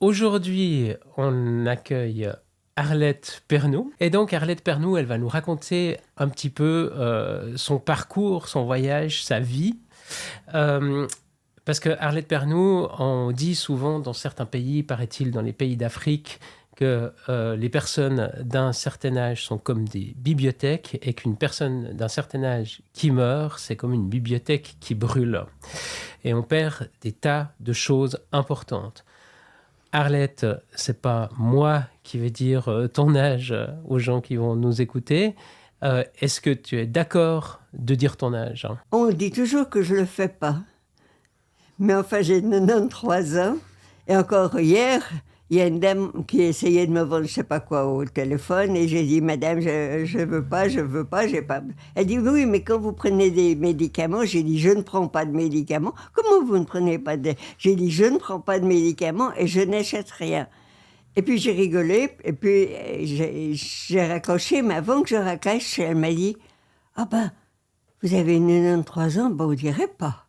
Aujourd'hui, on accueille Arlette Pernoud. Et donc, Arlette Pernoud, elle va nous raconter un petit peu son parcours, son voyage, sa vie. Euh, Parce que Arlette Pernoud, on dit souvent dans certains pays, paraît-il dans les pays d'Afrique, que les personnes d'un certain âge sont comme des bibliothèques et qu'une personne d'un certain âge qui meurt, c'est comme une bibliothèque qui brûle. Et on perd des tas de choses importantes. Arlette, c'est pas moi qui vais dire ton âge aux gens qui vont nous écouter. Est-ce que tu es d'accord de dire ton âge? On dit toujours que je le fais pas. Mais enfin, j'ai 93 ans. Et encore hier, il y a une dame qui essayait de me vendre je sais pas quoi au téléphone. Et j'ai dit, madame, je veux pas, j'ai pas. Elle dit, oui, mais quand vous prenez des médicaments, j'ai dit, je ne prends pas de médicaments. Comment vous ne prenez pas de... J'ai dit, je ne prends pas de médicaments et je n'achète rien. Et puis j'ai rigolé, et puis j'ai raccroché, mais avant que je raccroche, elle m'a dit, ah ben, vous avez 93 ans, ben on dirait pas.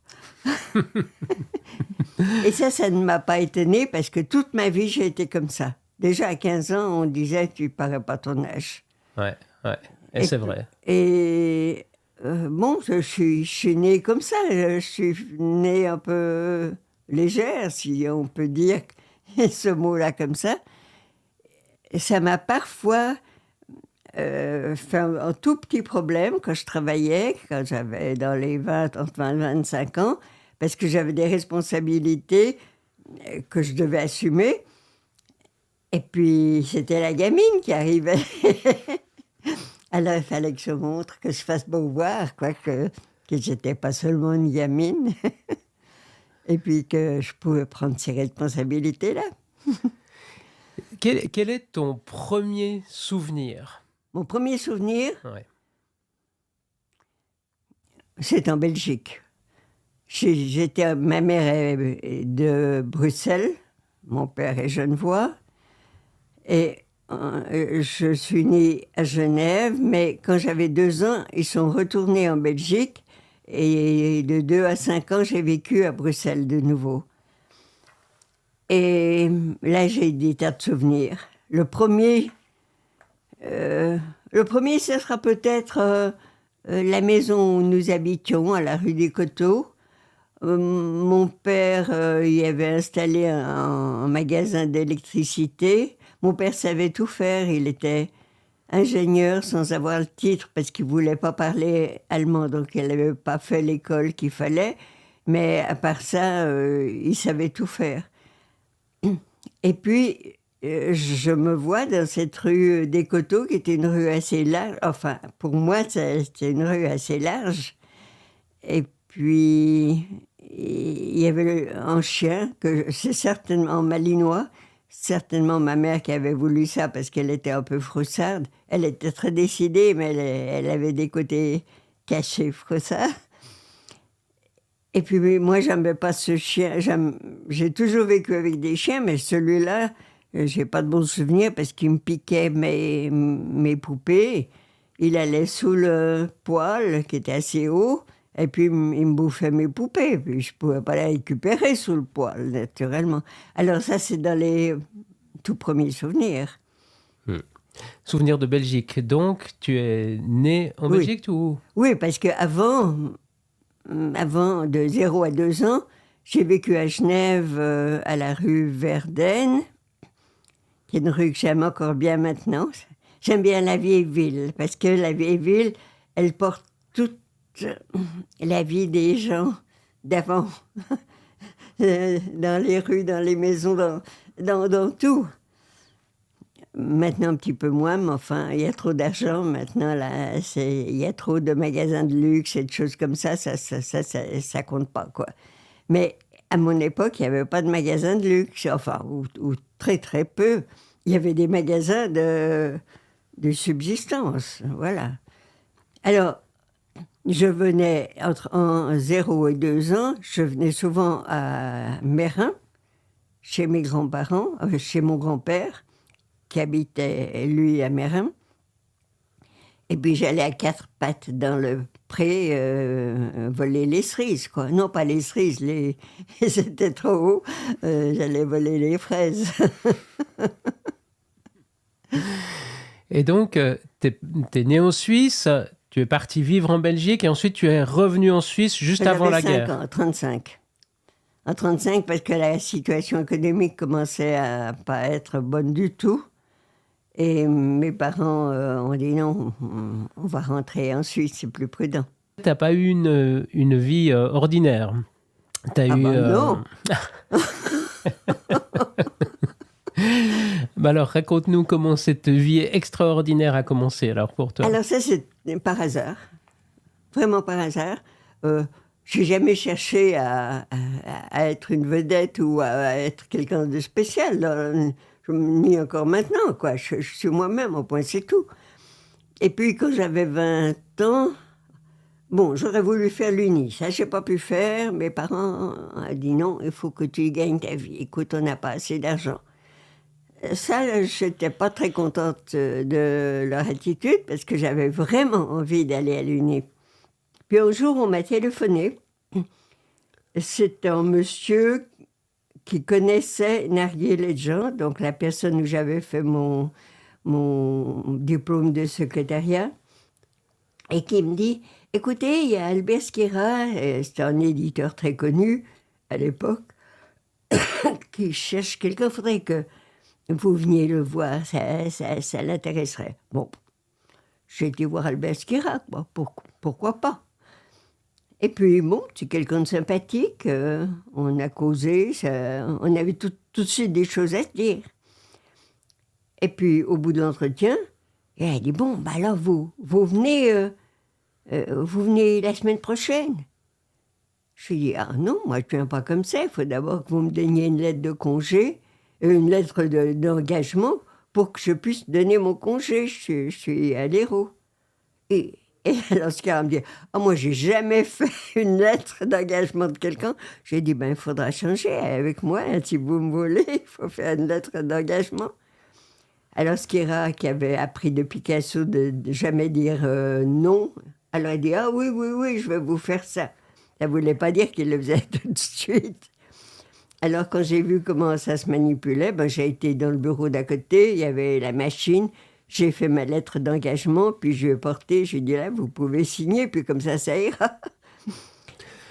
Et ça ne m'a pas étonnée parce que toute ma vie, j'ai été comme ça. Déjà à 15 ans, on disait, tu parais pas ton âge. Ouais, ouais. Et c'est vrai. Et bon, je suis née comme ça. Je suis née un peu légère, si on peut dire ce mot-là comme ça. Et ça m'a parfois fait un tout petit problème quand je travaillais, quand j'avais dans les 20, entre 20 et 25 ans, parce que j'avais des responsabilités que je devais assumer. Et puis, c'était la gamine qui arrivait. Alors, il fallait que je montre, que je fasse beau voir, quoi, que j'étais pas seulement une gamine. Et puis que je pouvais prendre ces responsabilités-là. Quel est ton premier souvenir? Mon premier souvenir, Ouais. c'est en Belgique. Ma mère est de Bruxelles, mon père est genevois, et je suis née à Genève, mais quand j'avais 2 ans, ils sont retournés en Belgique, et de 2 à 5 ans, j'ai vécu à Bruxelles de nouveau. Et là, j'ai des tas de souvenirs. Le premier, ce sera peut-être la maison où nous habitions, à la rue des Coteaux. Mon père y avait installé un magasin d'électricité. Mon père savait tout faire. Il était ingénieur sans avoir le titre parce qu'il ne voulait pas parler allemand, donc il n'avait pas fait l'école qu'il fallait. Mais à part ça, il savait tout faire. Et puis, je me vois dans cette rue des Coteaux, qui était une rue assez large. Enfin, pour moi, c'était une rue assez large. Et puis, il y avait un chien, que c'est certainement malinois, certainement ma mère qui avait voulu ça parce qu'elle était un peu froussarde. Elle était très décidée, mais elle avait des côtés cachés, froussards. Et puis moi, j'aimais pas ce chien. J'ai toujours vécu avec des chiens, mais celui-là, j'ai pas de bons souvenirs parce qu'il me piquait mes poupées. Il allait sous le poêle, qui était assez haut, et puis il me bouffait mes poupées. Puis je pouvais pas les récupérer sous le poêle, naturellement. Alors ça, c'est dans les tout premiers souvenirs. Souvenir de Belgique. Donc, tu es né en Oui. Belgique ou... Oui, parce qu'avant, avant de 0 à 2 ans, j'ai vécu à Genève, à la rue Verden, qui est une rue que j'aime encore bien maintenant. J'aime bien la vieille ville, parce que la vieille ville, elle porte toute la vie des gens d'avant, dans les rues, dans les maisons, dans tout. Maintenant, un petit peu moins, mais enfin, il y a trop d'argent maintenant, là. Il y a trop de magasins de luxe et de choses comme ça compte pas, quoi. Mais à mon époque, il n'y avait pas de magasins de luxe, enfin, ou très, très peu. Il y avait des magasins de subsistance, voilà. Alors, je venais en 0 et 2 ans, je venais souvent à Mérin, chez mes grands-parents, chez mon grand-père, qui habitait, lui, à Mérin. Et puis j'allais à quatre pattes dans le pré voler les cerises, quoi. Non, pas les cerises, c'était trop haut. J'allais voler les fraises. Et donc, t'es né en Suisse, tu es parti vivre en Belgique et ensuite tu es revenu en Suisse juste avant la guerre. J'avais 5 ans, 35. En 35, parce que la situation économique commençait à pas être bonne du tout. Et mes parents ont dit non, on va rentrer en Suisse, c'est plus prudent. T'as pas eu une vie ordinaire. T'as eu. Non. Bah alors, raconte-nous comment cette vie extraordinaire a commencé alors pour toi. Alors ça, c'est par hasard. Vraiment par hasard. J'ai jamais cherché à être une vedette ou à être quelqu'un de spécial. Ni encore maintenant, quoi. Je suis moi-même, au point, c'est tout. Et puis, quand j'avais 20 ans, bon, j'aurais voulu faire l'Uni. Ça, j'ai pas pu faire. Mes parents ont dit non, il faut que tu gagnes ta vie. Écoute, on n'a pas assez d'argent. Ça, j'étais pas très contente de leur attitude parce que j'avais vraiment envie d'aller à l'Uni. Puis un jour, on m'a téléphoné. C'était un monsieur qui connaissait Narguilé-les-Gens, donc la personne où j'avais fait mon diplôme de secrétariat, et qui me dit « Écoutez, il y a Albert Schiera, c'était un éditeur très connu à l'époque, qui cherche quelqu'un, il faudrait que vous veniez le voir, ça l'intéresserait. » Bon, j'ai été voir Albert Schiera, pourquoi pas. Et puis, bon, c'est quelqu'un de sympathique, on a causé, on avait tout de suite des choses à se dire. Et puis, au bout de l'entretien, elle a dit, bon, bah alors vous venez la semaine prochaine. Je lui ai dit, ah non, moi je ne viens pas comme ça, il faut d'abord que vous me donniez une lettre de congé, une lettre d'engagement pour que je puisse donner mon congé, je suis à l'Hérault. Et alors, ce qu'elle me dit, moi, j'ai jamais fait une lettre d'engagement de quelqu'un. J'ai dit, il faudra changer avec moi. Si vous me voulez, il faut faire une lettre d'engagement. Alors, Schiera, qui avait appris de Picasso de jamais dire non, alors elle dit, ah oui, je vais vous faire ça. Ça ne voulait pas dire qu'il le faisait tout de suite. Alors, quand j'ai vu comment ça se manipulait, j'ai été dans le bureau d'à côté, il y avait la machine. J'ai fait ma lettre d'engagement, puis je l'ai portée, j'ai dit là, vous pouvez signer, puis comme ça ira.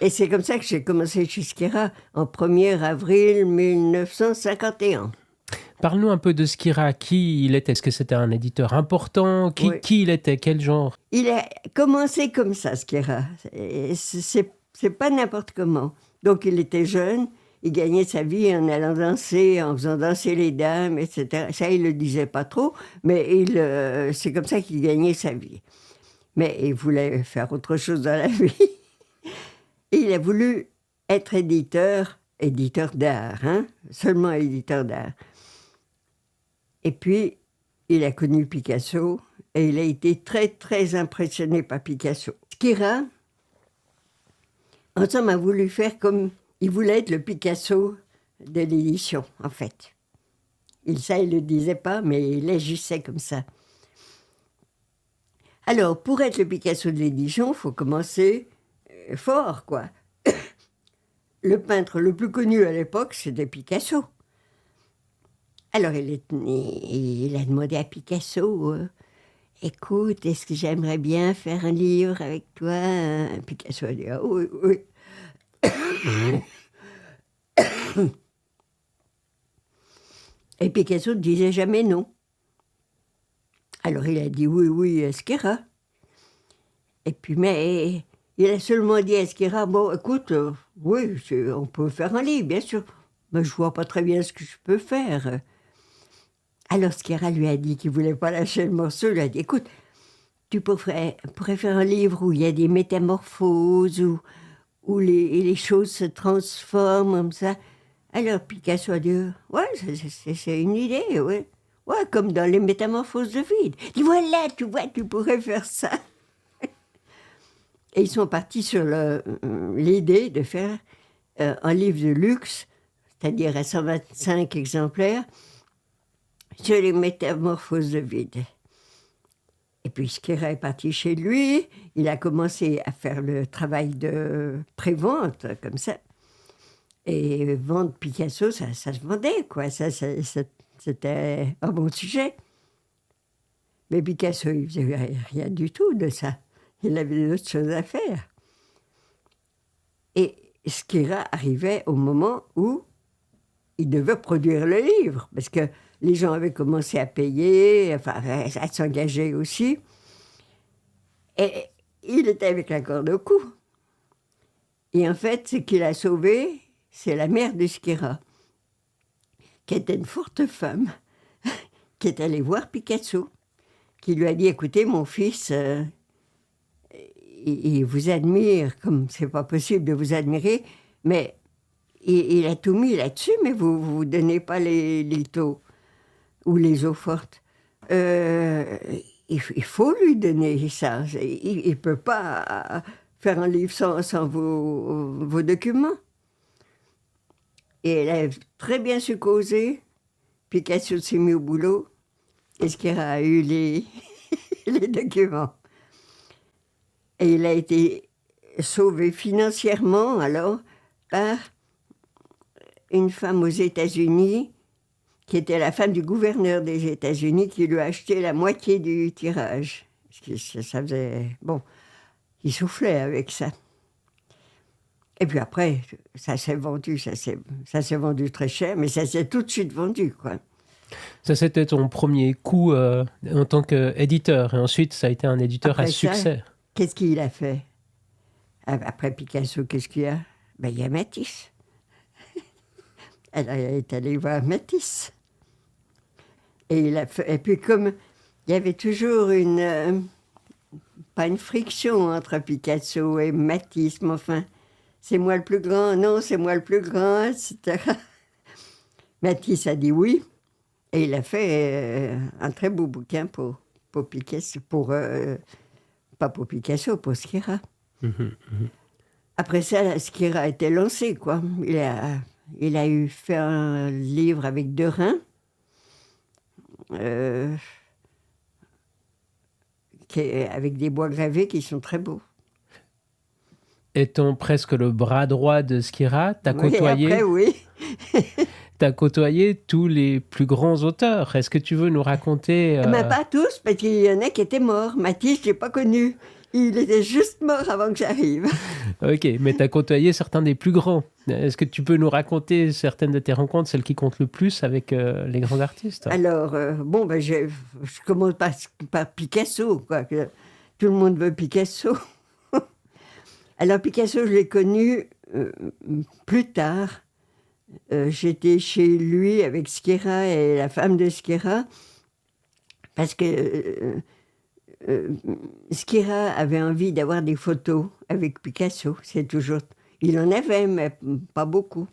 Et c'est comme ça que j'ai commencé chez Schiera, en 1er avril 1951. Parle-nous un peu de Schiera, qui il était. Est-ce que c'était un éditeur important? Qui il était? Quel genre? Il a commencé comme ça, Schiera. C'est pas n'importe comment. Donc il était jeune, il gagnait sa vie en allant danser, en faisant danser les dames, etc. Ça, il ne le disait pas trop, mais c'est comme ça qu'il gagnait sa vie. Mais il voulait faire autre chose dans la vie. Et il a voulu être éditeur d'art, seulement éditeur d'art. Et puis, il a connu Picasso, et il a été très, très impressionné par Picasso. Schiera, en somme, a voulu faire comme... Il voulait être le Picasso de l'édition, en fait. Il ne le disait pas, mais il agissait comme ça. Alors, pour être le Picasso de l'édition, il faut commencer fort, quoi. Le peintre le plus connu à l'époque, c'était Picasso. Alors, il a demandé à Picasso, écoute, est-ce que j'aimerais bien faire un livre avec toi? Picasso a dit, ah, oui. Et Picasso ne disait jamais non. Alors il a dit oui à Schiera. Et puis, mais il a seulement dit à Schiera, bon, écoute, oui, on peut faire un livre, bien sûr, mais je vois pas très bien ce que je peux faire. Alors Schiera lui a dit qu'il voulait pas lâcher le morceau. Il a dit, écoute, tu pourrais faire un livre où il y a des métamorphoses, où les choses se transforment comme ça. Alors Picasso a dit, ouais, c'est une idée, ouais. Ouais, comme dans les métamorphoses de vide. Il dit, voilà, tu vois, tu pourrais faire ça. Et ils sont partis sur l'idée de faire un livre de luxe, c'est-à-dire à 125 exemplaires, sur les métamorphoses de vide. Et puis Skira est parti chez lui, il a commencé à faire le travail de pré-vente, comme ça. Et vendre Picasso, ça se vendait, quoi. C'était un bon sujet. Mais Picasso, il faisait rien du tout de ça. Il avait d'autres choses à faire. Et Skira arrivait au moment où il devait produire le livre, parce que les gens avaient commencé à payer, enfin, à s'engager aussi. Et il était avec la corde au cou. Et en fait, ce qu'il a sauvé, c'est la mère de Skira, qui était une forte femme, qui est allée voir Picasso, qui lui a dit, écoutez, mon fils, il vous admire, comme c'est pas possible de vous admirer, mais il a tout mis là-dessus, mais vous donnez pas les taux ou les eaux fortes. Il faut lui donner ça. Il peut pas faire un livre sans vos documents. Et elle a très bien su causer. Picasso s'est mis au boulot. Et Skira a eu les documents. Et il a été sauvé financièrement, alors, par une femme aux États-Unis, qui était la femme du gouverneur des États-Unis, qui lui a acheté la moitié du tirage. Parce que ça faisait... Bon, il soufflait avec ça. Et puis après, ça s'est vendu très cher, mais ça s'est tout de suite vendu, quoi. Ça, c'était ton premier coup en tant qu'éditeur. Et ensuite, ça a été un éditeur Après à succès. Qu'est-ce qu'il a fait? Après Picasso, qu'est-ce qu'il y a? Ben, il y a Matisse. Elle est allée voir Matisse. Et puis comme il y avait toujours pas une friction entre Picasso et Matisse, mais enfin, c'est moi le plus grand, non, c'est moi le plus grand, etc. Matisse a dit oui, et il a fait un très beau bouquin pour Picasso, pas pour Picasso, pour Skira. Après ça, Skira a été lancé, quoi. Il a fait un livre avec Derain, avec des bois gravés qui sont très beaux. Étant presque le bras droit de Skira, tu as côtoyé... Après, oui. Tu as côtoyé tous les plus grands auteurs. Est-ce que tu veux nous raconter... Mais pas tous, parce qu'il y en a qui étaient morts. Matisse, je l'ai pas connu. Il était juste mort avant que j'arrive. Ok, mais tu as côtoyé certains des plus grands. Est-ce que tu peux nous raconter certaines de tes rencontres, celles qui comptent le plus avec les grands artistes? Alors, je commence par Picasso, quoi. Tout le monde veut Picasso. Alors, Picasso, je l'ai connu plus tard. J'étais chez lui avec Skira et la femme de Skira, parce que Skira avait envie d'avoir des photos avec Picasso. Il en avait, mais pas beaucoup.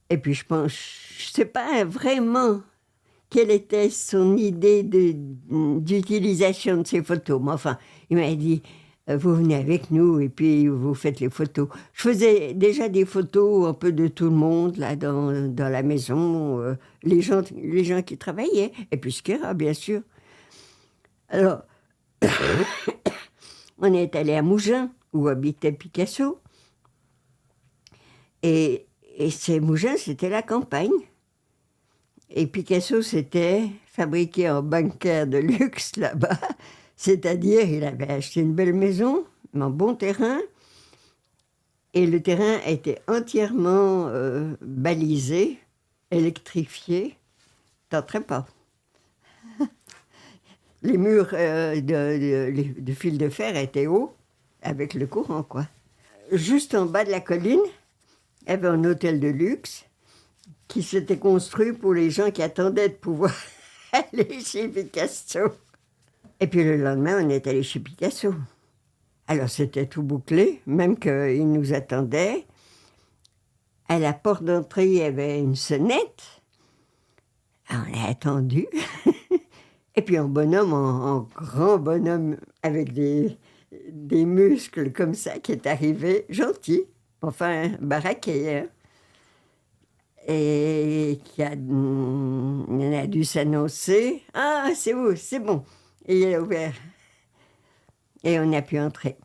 Et puis je sais pas vraiment quelle était son idée d'utilisation de ces photos. Mais enfin, il m'a dit, vous venez avec nous et puis vous faites les photos. Je faisais déjà des photos un peu de tout le monde là dans la maison, les gens qui travaillaient, et puis Skira, bien sûr. Alors, on est allé à Mougins, où habitait Picasso. Et ces Mougins, c'était la campagne. Et Picasso s'était fabriqué en banquier de luxe là-bas. C'est-à-dire, il avait acheté une belle maison, un bon terrain. Et le terrain était entièrement balisé, électrifié. T'entrais pas. Les murs de fil de fer étaient hauts, avec le courant, quoi. Juste en bas de la colline, il y avait un hôtel de luxe qui s'était construit pour les gens qui attendaient de pouvoir aller chez Picasso. Et puis le lendemain, on est allé chez Picasso. Alors c'était tout bouclé, même qu'il nous attendait. À la porte d'entrée, il y avait une sonnette. Alors, on a attendu. Et puis un bonhomme, un grand bonhomme avec des muscles comme ça, qui est arrivé, gentil, enfin baraqué, hein, et il a dû s'annoncer. Ah, c'est vous, c'est bon. Et il a ouvert. Et on a pu entrer.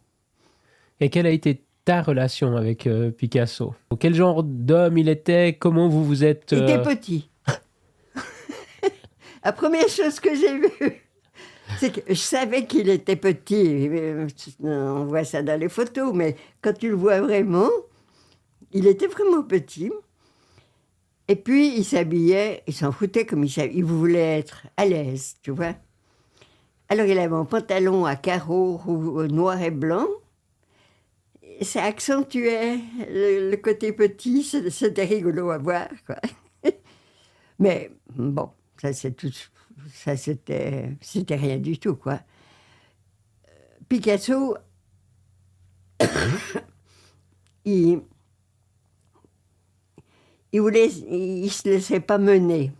Et quelle a été ta relation avec Picasso? Quel genre d'homme il était? Comment vous vous êtes... Il était petit. La première chose que j'ai vue, c'est que je savais qu'il était petit. On voit ça dans les photos, mais quand tu le vois vraiment, il était vraiment petit. Et puis, il s'habillait, il s'en foutait comme il s'habillait. Il voulait être à l'aise, tu vois. Alors, il avait un pantalon à carreaux noir et blanc. Et ça accentuait le côté petit. C'était rigolo à voir, quoi. Mais bon, ça, c'était rien du tout, quoi. Picasso, il se laissait pas mener.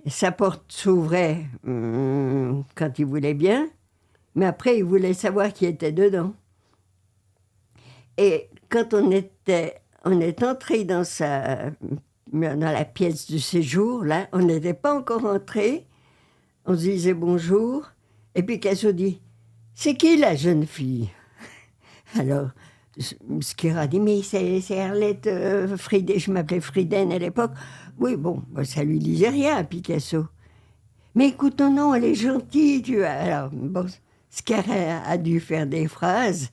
Sa porte s'ouvrait quand il voulait bien, mais après, il voulait savoir qui était dedans. Et quand on est entré dans la pièce du séjour, là, on n'était pas encore entré. On se disait bonjour. Et puis Picasso dit, c'est qui la jeune fille? Alors, Skira dit, mais c'est Arlette Frieden. Je m'appelais Frieden à l'époque. Oui, bon, ça lui disait rien à Picasso. Mais écoute, non, elle est gentille, tu vois. Alors, bon, Skira a dû faire des phrases.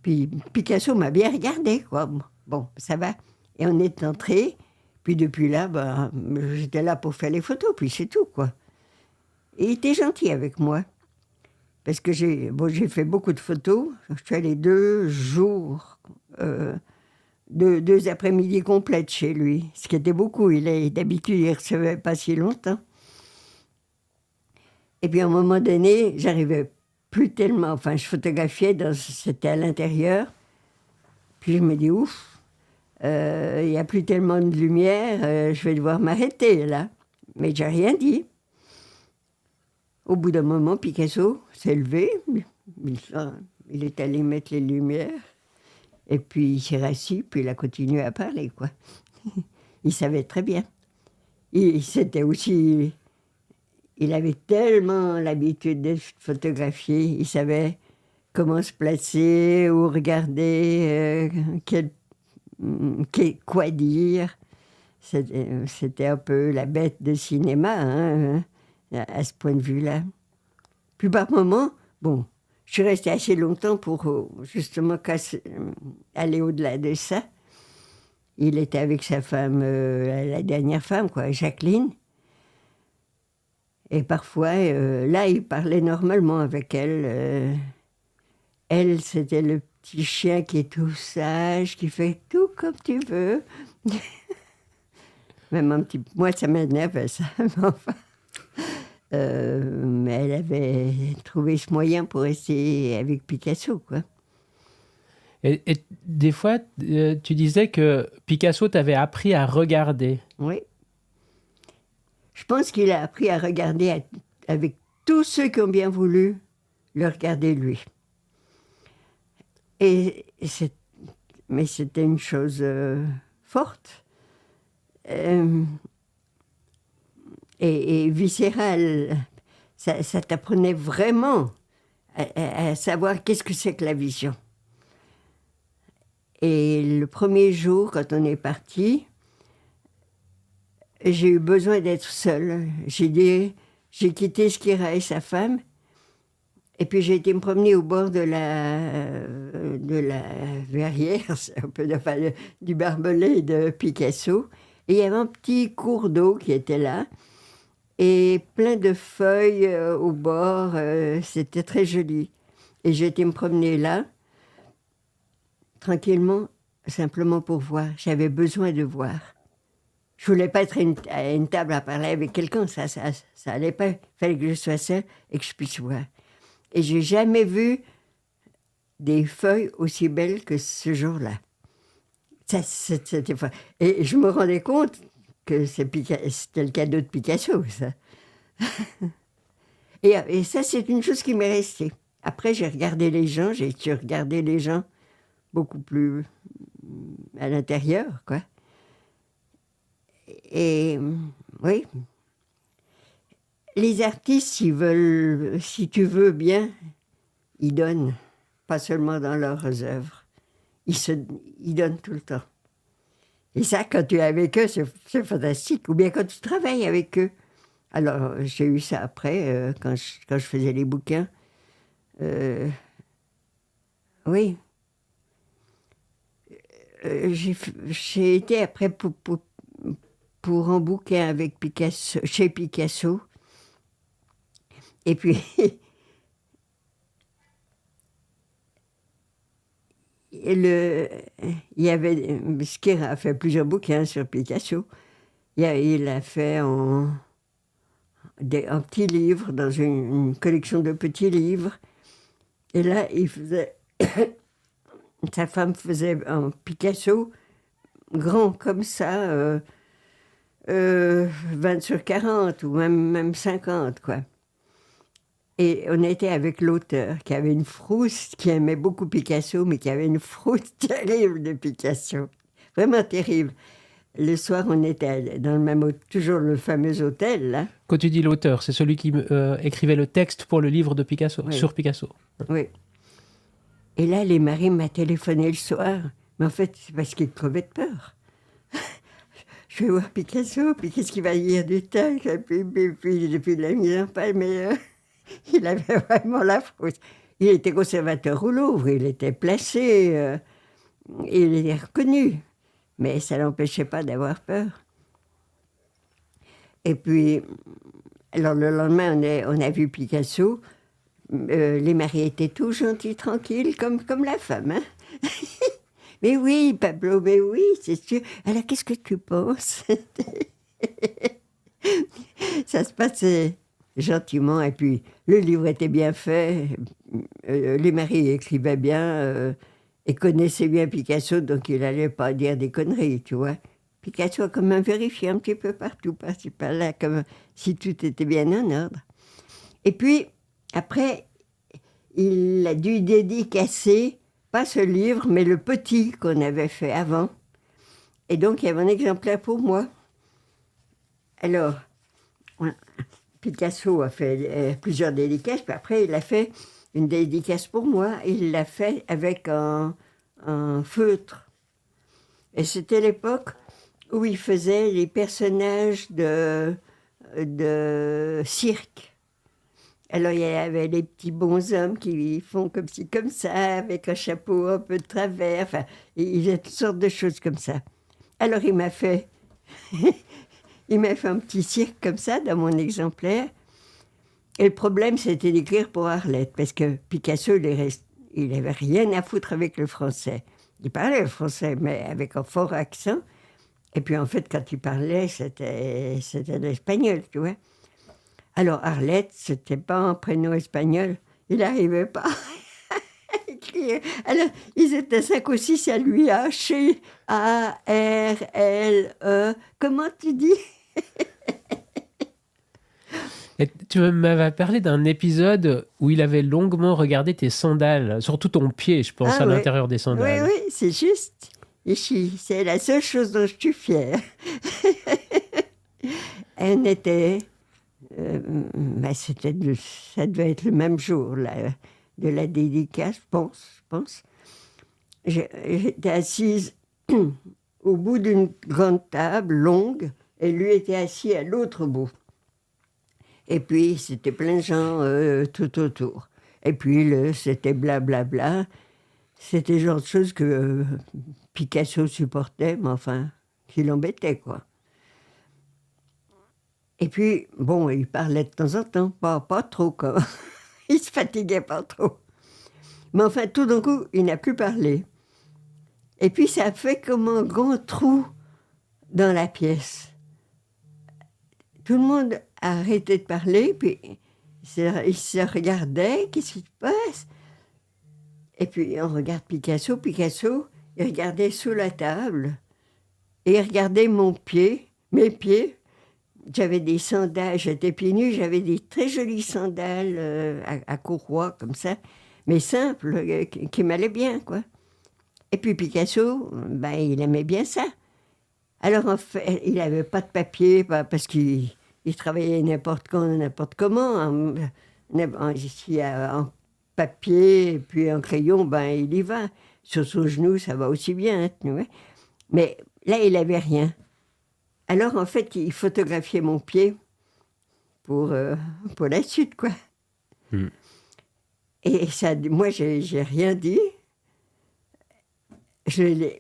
Puis Picasso m'a bien regardé, quoi. Bon, ça va. Et on est entré. Puis depuis là, j'étais là pour faire les photos, puis c'est tout, quoi. Et il était gentil avec moi. Parce que j'ai fait beaucoup de photos. Je suis allée 2 jours, 2 après-midi complètes chez lui. Ce qui était beaucoup. D'habitude, il ne recevait pas si longtemps. Et puis à un moment donné, j'arrivais plus tellement. Enfin, je photographiais, c'était à l'intérieur. Puis je me dis, ouf, il n'y a plus tellement de lumière, je vais devoir m'arrêter là. Mais j'ai rien dit. Au bout d'un moment, Picasso s'est levé, il est allé mettre les lumières, et puis il s'est rassis, puis il a continué à parler, quoi. Il savait très bien. Il avait tellement l'habitude de photographier, il savait comment se placer, où regarder, quoi dire. C'était un peu la bête de cinéma, hein, à ce point de vue-là. Puis par moment, bon, je suis restée assez longtemps pour justement aller au-delà de ça. Il était avec sa femme, la dernière femme, quoi, Jacqueline. Et parfois, là, il parlait normalement avec elle. Elle, c'était le petit chien qui est tout sage, qui fait tout comme tu veux. Même moi, ça m'énervait, ça. Enfin, mais elle avait trouvé ce moyen pour rester avec Picasso, quoi. Et des fois, tu disais que Picasso t'avait appris à regarder. Oui. Je pense qu'il a appris à regarder avec tous ceux qui ont bien voulu le regarder lui. Mais c'était une chose forte et viscérale. Ça t'apprenait vraiment à savoir qu'est-ce que c'est que la vision. Et le premier jour, quand on est parti, j'ai eu besoin d'être seule. J'ai quitté Skira et sa femme, et puis j'ai été me promener au bord de la verrière, c'est un peu du barbelé de Picasso, et il y avait un petit cours d'eau qui était là, et plein de feuilles au bord, c'était très joli. Et j'ai été me promener là, tranquillement, simplement pour voir. J'avais besoin de voir. Je voulais pas être à une table à parler avec quelqu'un, ça allait pas. Il fallait que je sois seule et que je puisse voir. Et j'ai jamais vu des feuilles aussi belles que ce jour-là. C'était fort. Et je me rendais compte que c'était le cadeau de Picasso, ça. Et ça, c'est une chose qui m'est restée. Après, j'ai regardé les gens beaucoup plus à l'intérieur, quoi. Et oui. Les artistes, ils veulent, si tu veux bien, ils donnent, pas seulement dans leurs œuvres. Ils donnent tout le temps. Et ça, quand tu es avec eux, c'est fantastique. Ou bien quand tu travailles avec eux. Alors, j'ai eu ça après, quand je faisais les bouquins. Oui. J'ai été après pour un bouquin avec Picasso, chez Picasso. Et puis, il y avait... Skir a fait plusieurs bouquins sur Picasso. Il a fait un petit livre, dans une collection de petits livres. Et là, il faisait... Sa femme faisait un Picasso grand comme ça, 20 sur 40 ou même 50, quoi. Et on était avec l'auteur qui avait une frousse, qui aimait beaucoup Picasso, mais qui avait une frousse terrible de Picasso. Vraiment terrible. Le soir, on était dans le même toujours le fameux hôtel, là. Quand tu dis l'auteur, c'est celui qui écrivait le texte pour le livre de Picasso, Oui. sur Picasso. Oui. Et là, les maris m'a téléphoné le soir. Mais en fait, c'est parce qu'il crevait de peur. Je vais voir Picasso, puis qu'est-ce qu'il va dire du texte? Et puis depuis la mise en page, mais il avait vraiment la frousse. Il était conservateur au Louvre, il était placé, il était reconnu. Mais ça n'empêchait pas d'avoir peur. Et puis, alors le lendemain, on a vu Picasso. Les maris étaient tous gentils, tranquilles, comme la femme. Hein. Mais oui, Pablo, mais oui, c'est sûr. Alors, qu'est-ce que tu penses? Ça se passait gentiment. Et puis, le livre était bien fait. Les maris écrivaient bien et connaissaient bien Picasso, donc il n'allait pas dire des conneries, tu vois. Picasso a quand même vérifié un petit peu partout, par-ci, par-là, comme si tout était bien en ordre. Et puis, après, il a dû dédicacer, pas ce livre, mais le petit qu'on avait fait avant. Et donc, il y avait un exemplaire pour moi. Alors, Picasso a fait plusieurs dédicaces, puis après, il a fait une dédicace pour moi. Il l'a fait avec un feutre. Et c'était l'époque où il faisait les personnages de cirque. Alors, il y avait les petits bonshommes qui font comme ci, comme ça, avec un chapeau un peu de travers. Enfin, il y a toutes sortes de choses comme ça. Alors, il m'a fait un petit cirque comme ça, dans mon exemplaire. Et le problème, c'était d'écrire pour Arlette, parce que Picasso, il n'avait rien à foutre avec le français. Il parlait le français, mais avec un fort accent. Et puis, en fait, quand il parlait, c'était l'espagnol, tu vois. Alors, Arlette, c'était pas un prénom espagnol. Il n'arrivait pas à écrire. Alors, ils étaient 5 ou 6 à lui H-A-R-L-E. Comment tu dis? Et tu m'avais parlé d'un épisode où il avait longuement regardé tes sandales, surtout ton pied, je pense, à oui. l'intérieur des sandales. Oui, oui, c'est juste. Ici, c'est la seule chose dont je suis fière. Elle était... ça devait être le même jour de la dédicace, je pense. J'étais assise au bout d'une grande table longue, et lui était assis à l'autre bout. Et puis, c'était plein de gens tout autour. Et puis, c'était blablabla. C'était le genre de choses que Picasso supportait, mais enfin, qui l'embêtait, quoi. Et puis, bon, il parlait de temps en temps, pas trop, quoi. Il se fatiguait pas trop. Mais enfin, tout d'un coup, il n'a plus parlé. Et puis, ça a fait comme un grand trou dans la pièce. Tout le monde a arrêté de parler, puis il se regardait, qu'est-ce qui se passe? Et puis, on regarde Picasso, il regardait sous la table, et il regardait mes pieds. J'avais des sandales, j'étais pieds nus, j'avais des très jolies sandales à courroie, comme ça, mais simples, qui m'allaient bien, quoi. Et puis Picasso, il aimait bien ça. Alors, en fait, il n'avait pas de papier, parce qu'il Il travaillait n'importe quand, n'importe comment. En papier et puis en crayon, ben il y va. Sur son genou, ça va aussi bien. Hein, mais là, il n'avait rien. Alors, en fait, il photographiait mon pied pour la suite, quoi. Mm. Et ça, moi, j'ai rien dit.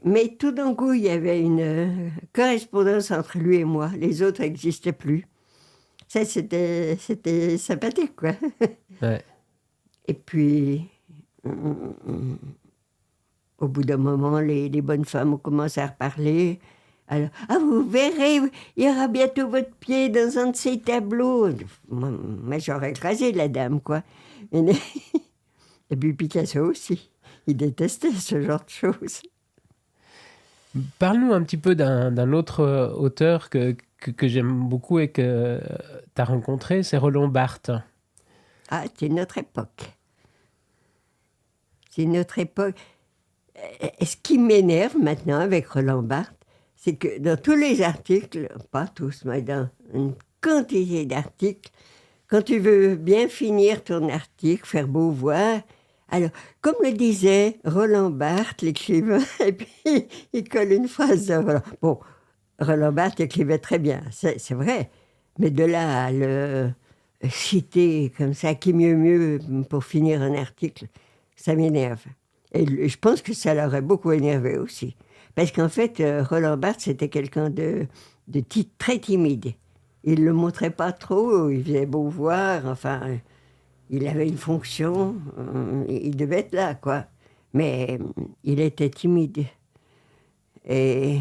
Mais tout d'un coup, il y avait une correspondance entre lui et moi. Les autres n'existaient plus. Ça, c'était sympathique, quoi. Ouais. Et puis, au bout d'un moment, les bonnes femmes ont commencé à reparler. Alors, vous verrez, il y aura bientôt votre pied dans un de ces tableaux. Moi, j'aurais écrasé la dame, quoi. Et puis Picasso aussi. Il détestait ce genre de choses. Parle-nous un petit peu d'un autre auteur que j'aime beaucoup et que tu as rencontré, c'est Roland Barthes. Ah, c'est notre époque. C'est notre époque. Ce qui m'énerve maintenant avec Roland Barthes, c'est que dans tous les articles, pas tous, mais dans une quantité d'articles, quand tu veux bien finir ton article, faire beau voir, alors, comme le disait Roland Barthes, l'écrivain, et puis il colle une phrase de Roland. Bon, Roland Barthes écrivait très bien, c'est vrai, mais de là à le citer comme ça, qui mieux pour finir un article, ça m'énerve. Et je pense que ça l'aurait beaucoup énervé aussi. Parce qu'en fait, Roland Barthes, c'était quelqu'un de très timide. Il ne le montrait pas trop, il faisait beau voir, enfin, il avait une fonction, il devait être là, quoi. Mais il était timide. Et...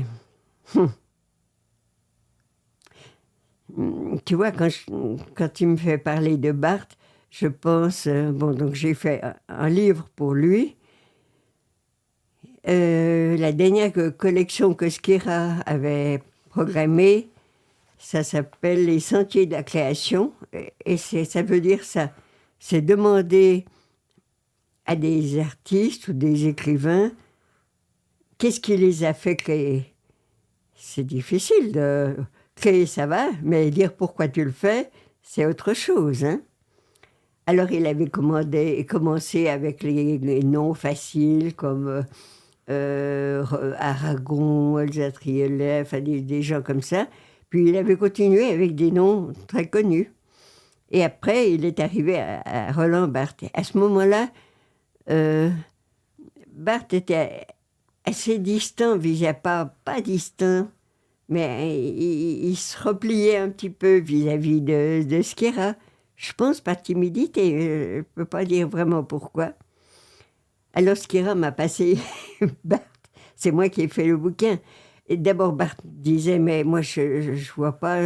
tu vois, quand tu me fais parler de Barthes, je pense... donc j'ai fait un livre pour lui. La dernière collection que Skira avait programmée, ça s'appelle Les Sentiers de la Création. Et ça veut dire ça. C'est demander à des artistes ou des écrivains qu'est-ce qui les a fait créer. C'est difficile de créer, ça va, mais dire pourquoi tu le fais, c'est autre chose. Hein? Alors il avait commencé avec les noms faciles comme Aragon, Elsa Triolet, enfin des gens comme ça. Puis il avait continué avec des noms très connus. Et après, il est arrivé à Roland Barthes. À ce moment-là, Barthes était assez distant, pas distant, mais il se repliait un petit peu vis-à-vis de Skira. Je pense par timidité, je ne peux pas dire vraiment pourquoi. Alors Skira m'a passé Barthes, c'est moi qui ai fait le bouquin. Et d'abord Barthes disait, mais moi je vois pas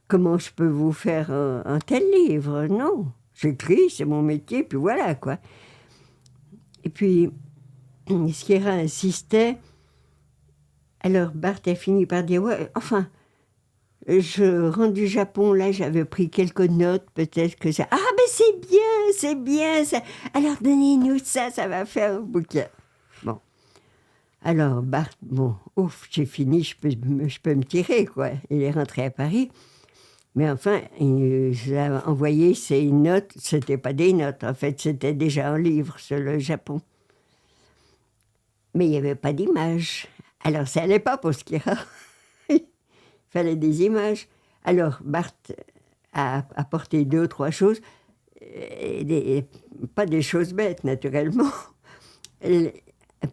comment je peux vous faire un tel livre. Non, j'écris, c'est mon métier, puis voilà, quoi. Et puis, Skira insistait. Alors Barthes a fini par dire, ouais, enfin, je rentre du Japon, là, j'avais pris quelques notes, peut-être que ça... Ah, ben c'est bien, ça. Alors donnez-nous ça, ça va faire un bouquin. Bon. Alors Barthes, bon, ouf, j'ai fini, je peux me tirer, quoi. Il est rentré à Paris. Mais enfin, il a envoyé ses notes, c'était pas des notes, en fait, c'était déjà un livre sur le Japon. Mais il n'y avait pas d'image. Alors ça n'allait pas pour Skira. Il fallait des images. Alors Barthes a apporté 2 ou 3 choses, pas des choses bêtes, naturellement.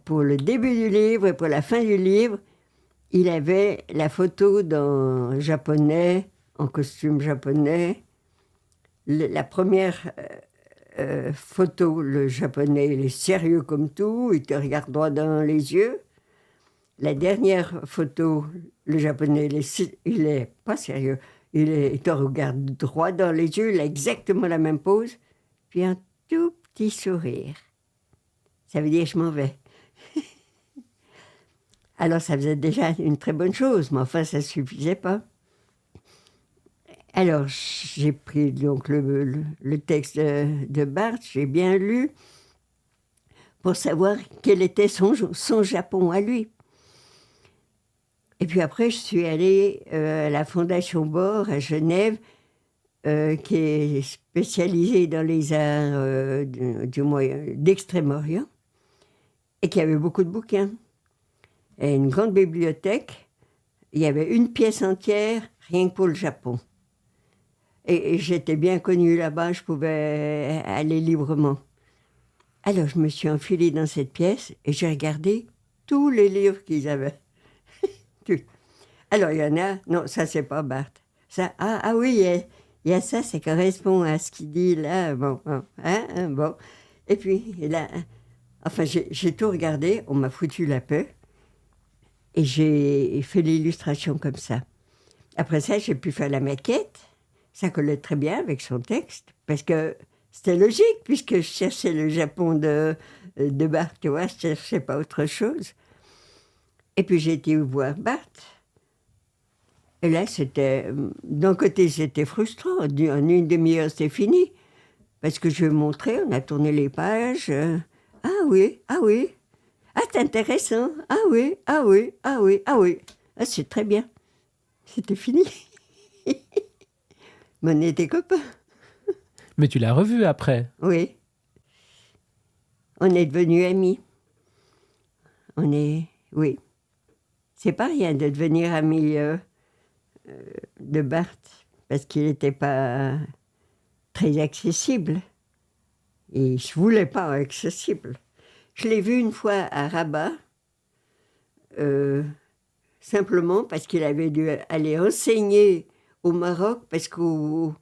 Pour le début du livre et pour la fin du livre, il avait la photo d'un japonais, en costume japonais. La première photo, le japonais, il est sérieux comme tout, il te regarde droit dans les yeux. La dernière photo, le japonais, il est pas sérieux, il te regarde droit dans les yeux, il a exactement la même pose, puis un tout petit sourire. Ça veut dire je m'en vais. Alors ça faisait déjà une très bonne chose, mais enfin ça ne suffisait pas. Alors j'ai pris donc le texte de Barthes, j'ai bien lu, pour savoir quel était son Japon à lui. Et puis après, je suis allée à la Fondation Bord à Genève, qui est spécialisée dans les arts d'Extrême-Orient, et qui avait beaucoup de bouquins. Et une grande bibliothèque, il y avait une pièce entière, rien que pour le Japon. Et j'étais bien connue là-bas, je pouvais aller librement. Alors je me suis enfilée dans cette pièce et j'ai regardé tous les livres qu'ils avaient. Alors il y en a, non, ça c'est pas Barthes. Ça, oui, il y a ça, ça correspond à ce qu'il dit là, bon. Et puis là, enfin j'ai tout regardé, on m'a foutu la paix et j'ai fait l'illustration comme ça. Après ça, j'ai pu faire la maquette, ça collait très bien avec son texte, parce que c'était logique, puisque je cherchais le Japon de Barthes, tu vois, je cherchais pas autre chose. Et puis j'ai été voir Barthes. Et là, d'un côté, c'était frustrant. En une demi-heure, c'était fini. Parce que je lui ai montré, on a tourné les pages. Ah oui. Ah, c'est intéressant. Ah oui. Ah, c'est très bien. C'était fini. Mais on était copains. Mais tu l'as revu après? Oui. On est devenus amis. Oui. C'est pas rien de devenir ami de Barthes, parce qu'il n'était pas très accessible. Et il ne voulait pas accessible. Je l'ai vu une fois à Rabat, simplement parce qu'il avait dû aller enseigner au Maroc, parce qu'en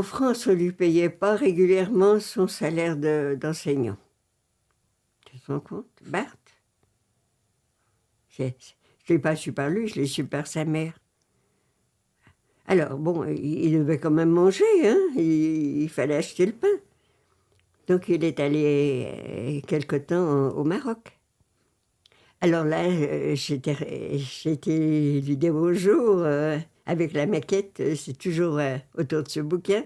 France, on ne lui payait pas régulièrement son salaire d'enseignant. Tu te rends compte? Barthes. Je ne l'ai pas su par lui, je l'ai su par sa mère. Alors, bon, il devait quand même manger, hein? Il fallait acheter le pain. Donc, il est allé quelque temps au Maroc. Alors là, j'étais lui dire bonjour avec la maquette, c'est toujours autour de ce bouquin.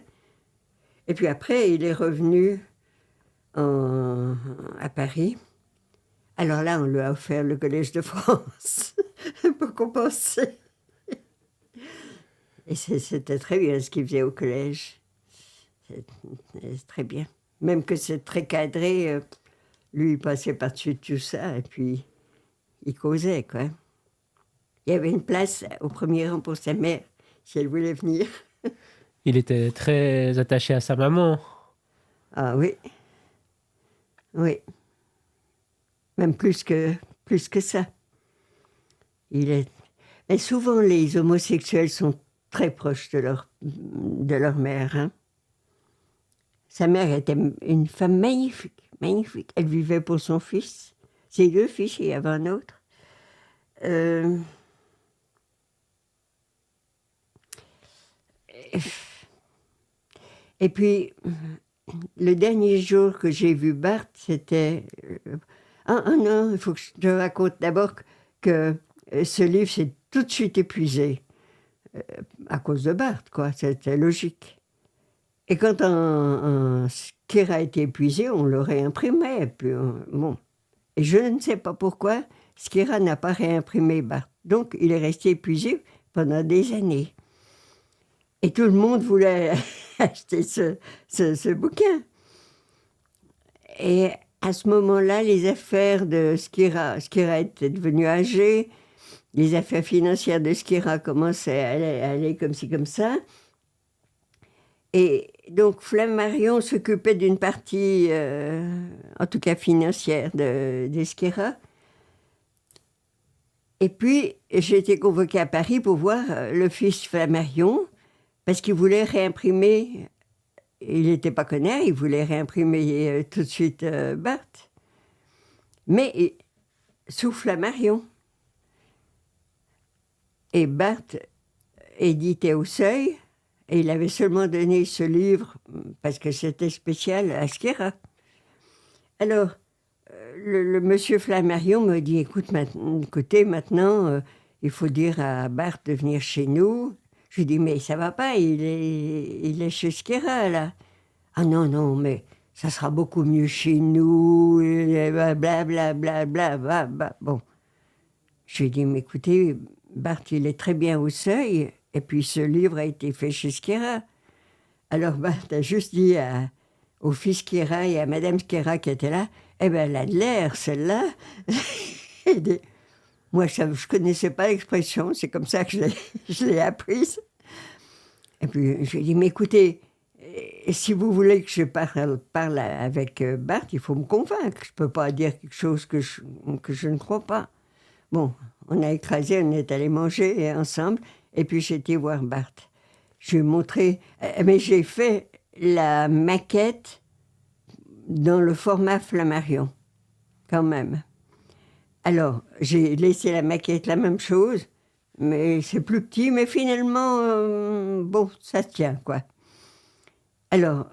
Et puis après, il est revenu à Paris. Alors là, on lui a offert le Collège de France pour compenser. Et c'était très bien ce qu'il faisait au collège. C'est très bien. Même que c'est très cadré, lui, il passait par-dessus tout ça, et puis il causait, quoi. Il y avait une place au premier rang pour sa mère, si elle voulait venir. Il était très attaché à sa maman. Ah oui. Oui. Même plus que ça. Mais souvent, les homosexuels sont très proches de leur mère. Hein. Sa mère était une femme magnifique, magnifique. Elle vivait pour son fils. Ses 2 fils, il y avait un autre. Et puis, le dernier jour que j'ai vu Barthes, c'était... non, il faut que je te raconte d'abord que ce livre s'est tout de suite épuisé. À cause de Barthes, quoi, c'était logique. Et quand un Skira a été épuisé, on le réimprimait. Et puis, bon. Et je ne sais pas pourquoi Skira n'a pas réimprimé Barthes. Donc, il est resté épuisé pendant des années. Et tout le monde voulait acheter ce bouquin. Et à ce moment-là, les affaires de Skira était devenu âgé, les affaires financières de Skira commençaient à aller comme ci, comme ça. Et donc, Flammarion s'occupait d'une partie, en tout cas financière, de Skira. Et puis, j'ai été convoquée à Paris pour voir le fils Flammarion, parce qu'il voulait réimprimer, il n'était pas connard, il voulait réimprimer tout de suite Barthes. Mais sous Flammarion. Et Barthes éditait au Seuil, et il avait seulement donné ce livre, parce que c'était spécial, à Skira. Alors, le monsieur Flammarion me dit, écoutez, maintenant, il faut dire à Barthes de venir chez nous. Je lui dis, mais ça va pas, il est chez Skira, là. Ah non, mais ça sera beaucoup mieux chez nous, blablabla, bon. Je lui ai dit, mais écoutez, Bart, il est très bien au seuil, et puis ce livre a été fait chez Skira. Alors Bart a juste dit au fils Skira et à Madame Skira qui était là, eh bien, elle a de l'air, celle-là. Moi, je ne connaissais pas l'expression, c'est comme ça que je l'ai apprise. Et puis, je lui ai dit, mais écoutez, si vous voulez que je parle avec Bart, il faut me convaincre. Je ne peux pas dire quelque chose que je ne crois pas. Bon, on a écrasé, on est allé manger ensemble, et puis j'ai été voir Bart. Je lui ai montré, mais j'ai fait la maquette dans le format Flammarion, quand même. Alors, j'ai laissé la maquette la même chose, mais c'est plus petit, mais finalement, bon, ça tient, quoi. Alors,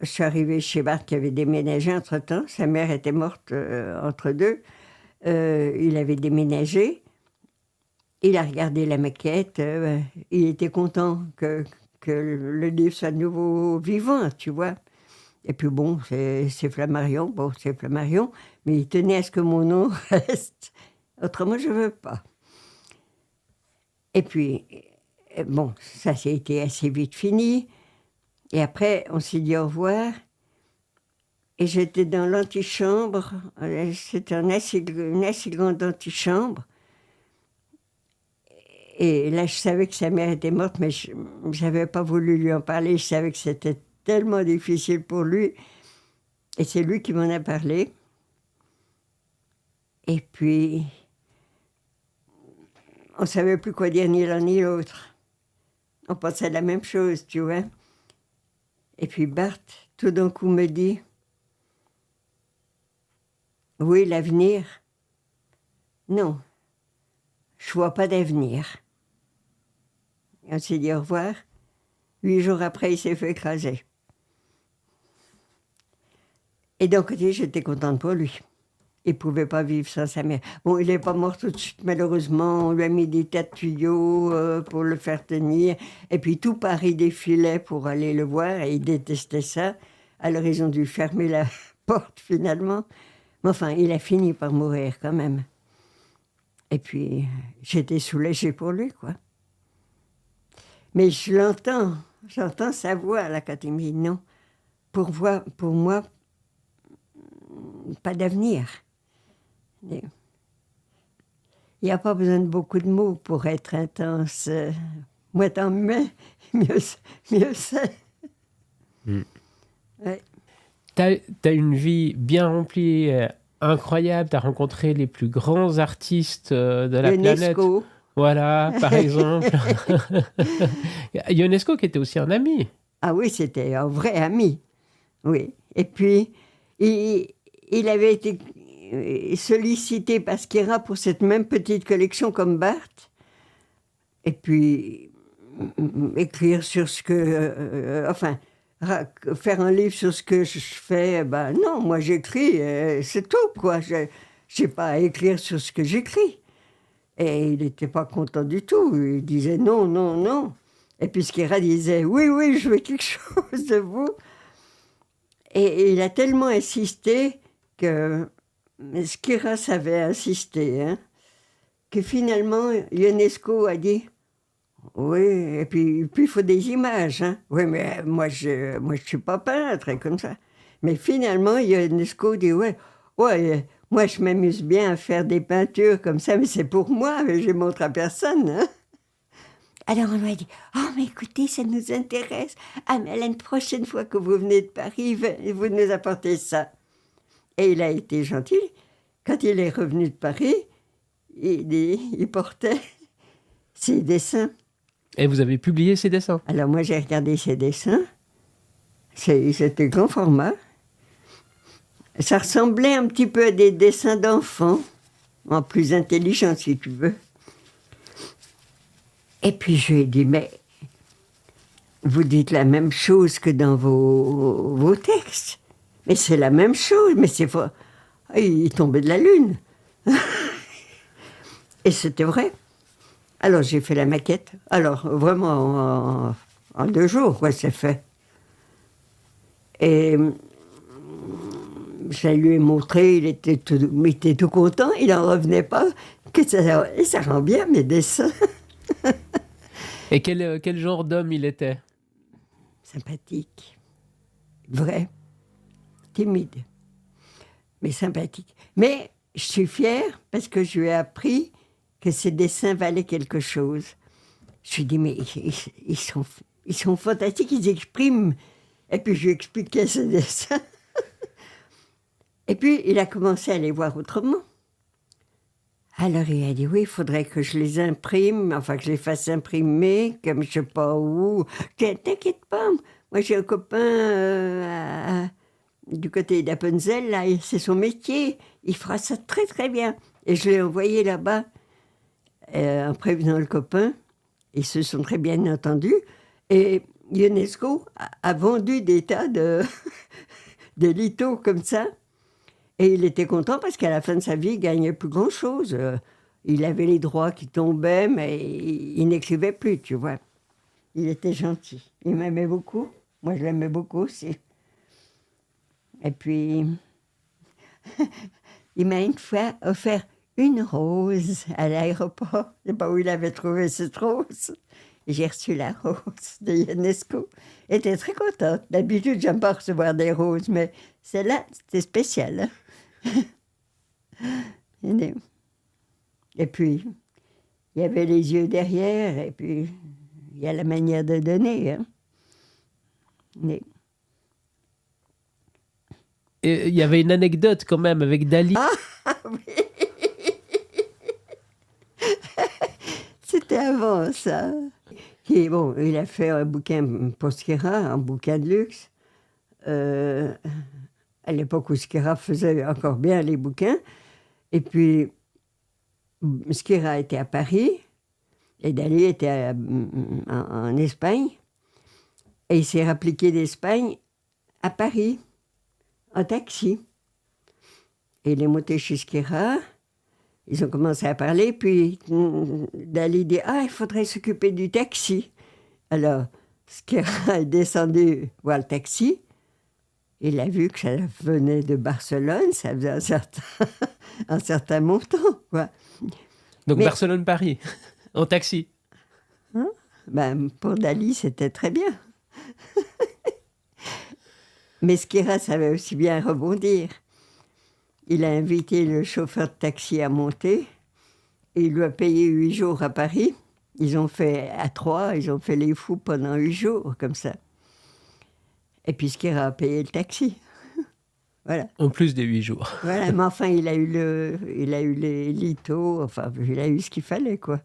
je suis arrivée chez Bart qui avait déménagé entre-temps. Sa mère était morte entre deux. Il avait déménagé. Il a regardé la maquette. Il était content que le livre soit de nouveau vivant, tu vois. Et puis bon, c'est Flammarion. Bon, c'est Flammarion. Mais il tenait à ce que mon nom reste. Autrement, je ne veux pas. Et puis, bon, ça s'est été assez vite fini. Et après, on s'est dit au revoir. Et j'étais dans l'antichambre. C'était une assez grande antichambre. Et là, je savais que sa mère était morte, mais je n'avais pas voulu lui en parler. Je savais que c'était tellement difficile pour lui. Et c'est lui qui m'en a parlé. Et puis, on ne savait plus quoi dire ni l'un ni l'autre. On pensait la même chose, tu vois. Et puis Bart, tout d'un coup, me dit « Oui, l'avenir. Non, je ne vois pas d'avenir. » Et on s'est dit au revoir. 8 jours après, il s'est fait écraser. Et d'un côté, j'étais contente pour lui. Il ne pouvait pas vivre sans sa mère. Bon, il n'est pas mort tout de suite, malheureusement. On lui a mis des tas de tuyaux pour le faire tenir. Et puis tout Paris défilait pour aller le voir et il détestait ça. Alors ils ont dû fermer la porte finalement. Mais enfin, il a fini par mourir quand même. Et puis j'étais soulagée pour lui, quoi. Mais j'entends sa voix là quand il me dit non. Pour moi, pas d'avenir. Il n'y a pas besoin de beaucoup de mots pour être intense. Moi, tant mieux c'est. Ouais. T'as une vie bien remplie, incroyable. T'as rencontré les plus grands artistes de la planète. Voilà, par exemple. Ionesco qui était aussi un ami. Ah oui, c'était un vrai ami. Oui. Et puis, il avait été sollicité par Skira pour cette même petite collection comme Bart. Et puis, écrire sur ce que... faire un livre sur ce que je fais, ben non, moi j'écris, c'est tout, quoi. Je n'ai pas à écrire sur ce que j'écris. Et il n'était pas content du tout. Il disait non, non, non. Et puis Skira disait oui, oui, je veux quelque chose de vous. Et il a tellement insisté que Skira savait insister, hein, que finalement Ionesco a dit oui, et puis il faut des images. Hein. Oui, mais moi je suis pas peintre, et comme ça. Mais finalement, Ionesco dit ouais, moi je m'amuse bien à faire des peintures comme ça, mais c'est pour moi, mais je ne montre à personne. Hein. Alors on lui a dit « Oh, mais écoutez, ça nous intéresse. Ah, mais la prochaine fois que vous venez de Paris, vous nous apportez ça. » Et il a été gentil. Quand il est revenu de Paris, il portait ses dessins. Et vous avez publié ses dessins? Alors moi, j'ai regardé ses dessins. C'était grand format. Ça ressemblait un petit peu à des dessins d'enfants, en plus intelligent, si tu veux. Et puis je lui ai dit, mais vous dites la même chose que dans vos textes. Mais c'est la même chose, mais c'est vrai. Il tombait de la lune. Et c'était vrai. Alors j'ai fait la maquette. Alors vraiment en 2 jours, quoi, c'est fait. Et je lui ai montré, il était tout content, il n'en revenait pas. Et ça rend bien mes dessins. Et quel genre d'homme il était? Sympathique, vrai, timide, mais sympathique. Mais je suis fière parce que je lui ai appris que ses dessins valaient quelque chose. Je lui ai dit, mais ils sont fantastiques, ils expriment. Et puis je lui expliquais ses dessins. Et puis il a commencé à les voir autrement. Alors il a dit, oui, il faudrait que je les imprime, enfin que je les fasse imprimer, comme je sais pas où. T'inquiète pas, moi j'ai un copain du côté d'Appenzell, là, c'est son métier, il fera ça très très bien. Et je l'ai envoyé là-bas en prévenant le copain. Ils se sont très bien entendus. Et UNESCO a vendu des tas de lithos comme ça. Et il était content parce qu'à la fin de sa vie, il gagnait plus grand-chose. Il avait les droits qui tombaient, mais il n'écrivait plus, tu vois. Il était gentil. Il m'aimait beaucoup. Moi, je l'aimais beaucoup aussi. Et puis, il m'a une fois offert une rose à l'aéroport. Je ne sais pas où il avait trouvé cette rose. Et j'ai reçu la rose de Ionesco. J'étais très contente. D'habitude, j'aime pas recevoir des roses, mais celle-là, c'était spécial. Hein. Et puis, il y avait les yeux derrière, et puis, il y a la manière de donner. Hein. Mais... Et il y avait une anecdote quand même avec Dali. Ah oui. C'était avant ça. Et bon, il a fait un bouquin pour Skira, un bouquin de luxe. À l'époque où Skira faisait encore bien les bouquins. Et puis, Skira était à Paris, et Dali était en Espagne. Et il s'est rappliqué d'Espagne à Paris, en taxi. Et il est monté chez Skira. Ils ont commencé à parler, puis Dali dit « Ah, il faudrait s'occuper du taxi. » Alors, Skira est descendu voir le taxi. Il a vu que ça venait de Barcelone, ça faisait un certain montant, quoi. Donc Barcelone-Paris, en taxi. Hein? Ben, pour Dali, c'était très bien. Mais Skira savait aussi bien rebondir. Il a invité le chauffeur de taxi à monter et il lui a payé 8 jours à Paris. Ils ont fait à 3, ils ont fait les fous pendant 8 jours, comme ça. Et puis Skira a payé le taxi. Voilà. En plus des 8 jours. Voilà, mais enfin, il a eu les lithos, enfin, il a eu ce qu'il fallait, quoi.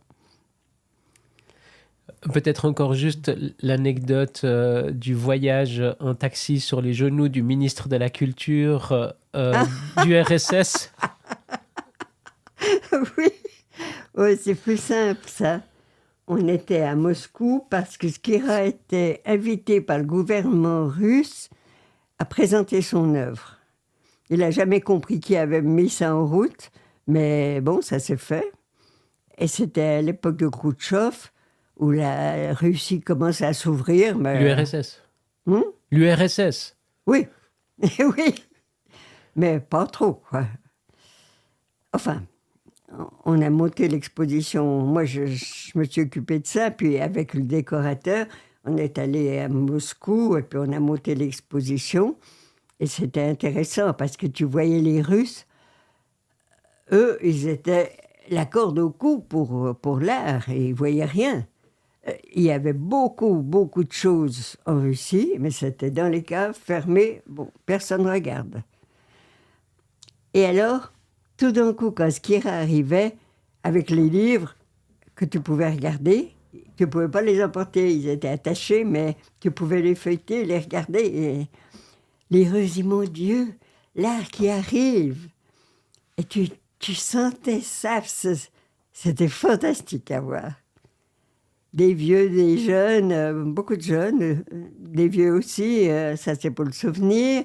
Peut-être encore juste l'anecdote du voyage en taxi sur les genoux du ministre de la Culture du RSS. Oui. Oui, c'est plus simple, ça. On était à Moscou parce que Skira était invité par le gouvernement russe à présenter son œuvre. Il n'a jamais compris qui avait mis ça en route, mais bon, ça s'est fait. Et c'était à l'époque de Khrouchtchev, où la Russie commençait à s'ouvrir. Mais... L'URSS. L'URSS. Oui, oui, mais pas trop, quoi. Enfin, on a monté l'exposition. Moi, je me suis occupée de ça, puis avec le décorateur, on est allé à Moscou, et puis on a monté l'exposition. Et c'était intéressant, parce que tu voyais les Russes, eux, ils étaient la corde au cou pour l'art, et ils ne voyaient rien. Il y avait beaucoup de choses en Russie, mais c'était dans les caves, fermées, bon, personne ne regarde. Et alors, tout d'un coup, quand Skira arrivait, avec les livres que tu pouvais regarder, tu ne pouvais pas les emporter, ils étaient attachés, mais tu pouvais les feuilleter, les regarder, et les Russes disent « Mon Dieu, l'art qui arrive !» Et tu sentais ça, c'était fantastique à voir. Des vieux, des jeunes, beaucoup de jeunes, des vieux aussi, ça c'est pour le souvenir.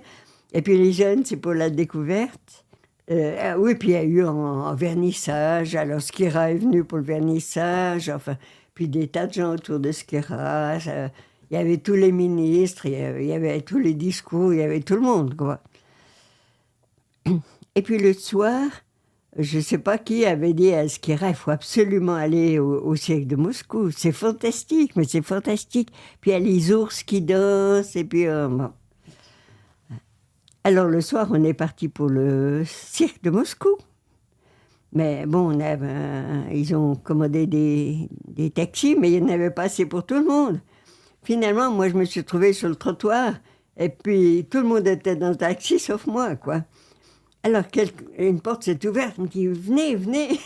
Et puis les jeunes, c'est pour la découverte. Oui, puis il y a eu en vernissage, alors Skira est venu pour le vernissage, enfin, puis des tas de gens autour de Skira. Il y avait tous les ministres, il y avait tous les discours, il y avait tout le monde, quoi. Et puis le soir, je ne sais pas qui avait dit à Skira, il faut absolument aller au cirque de Moscou. C'est fantastique, mais c'est fantastique. Puis il y a les ours qui dansent, et puis... bon. Alors le soir, on est parti pour le cirque de Moscou. Mais bon, ils ont commandé des taxis, mais il n'y en avait pas assez pour tout le monde. Finalement, moi, je me suis trouvée sur le trottoir, et puis tout le monde était dans le taxi, sauf moi, quoi. Alors, une porte s'est ouverte, on me dit « Venez, venez !»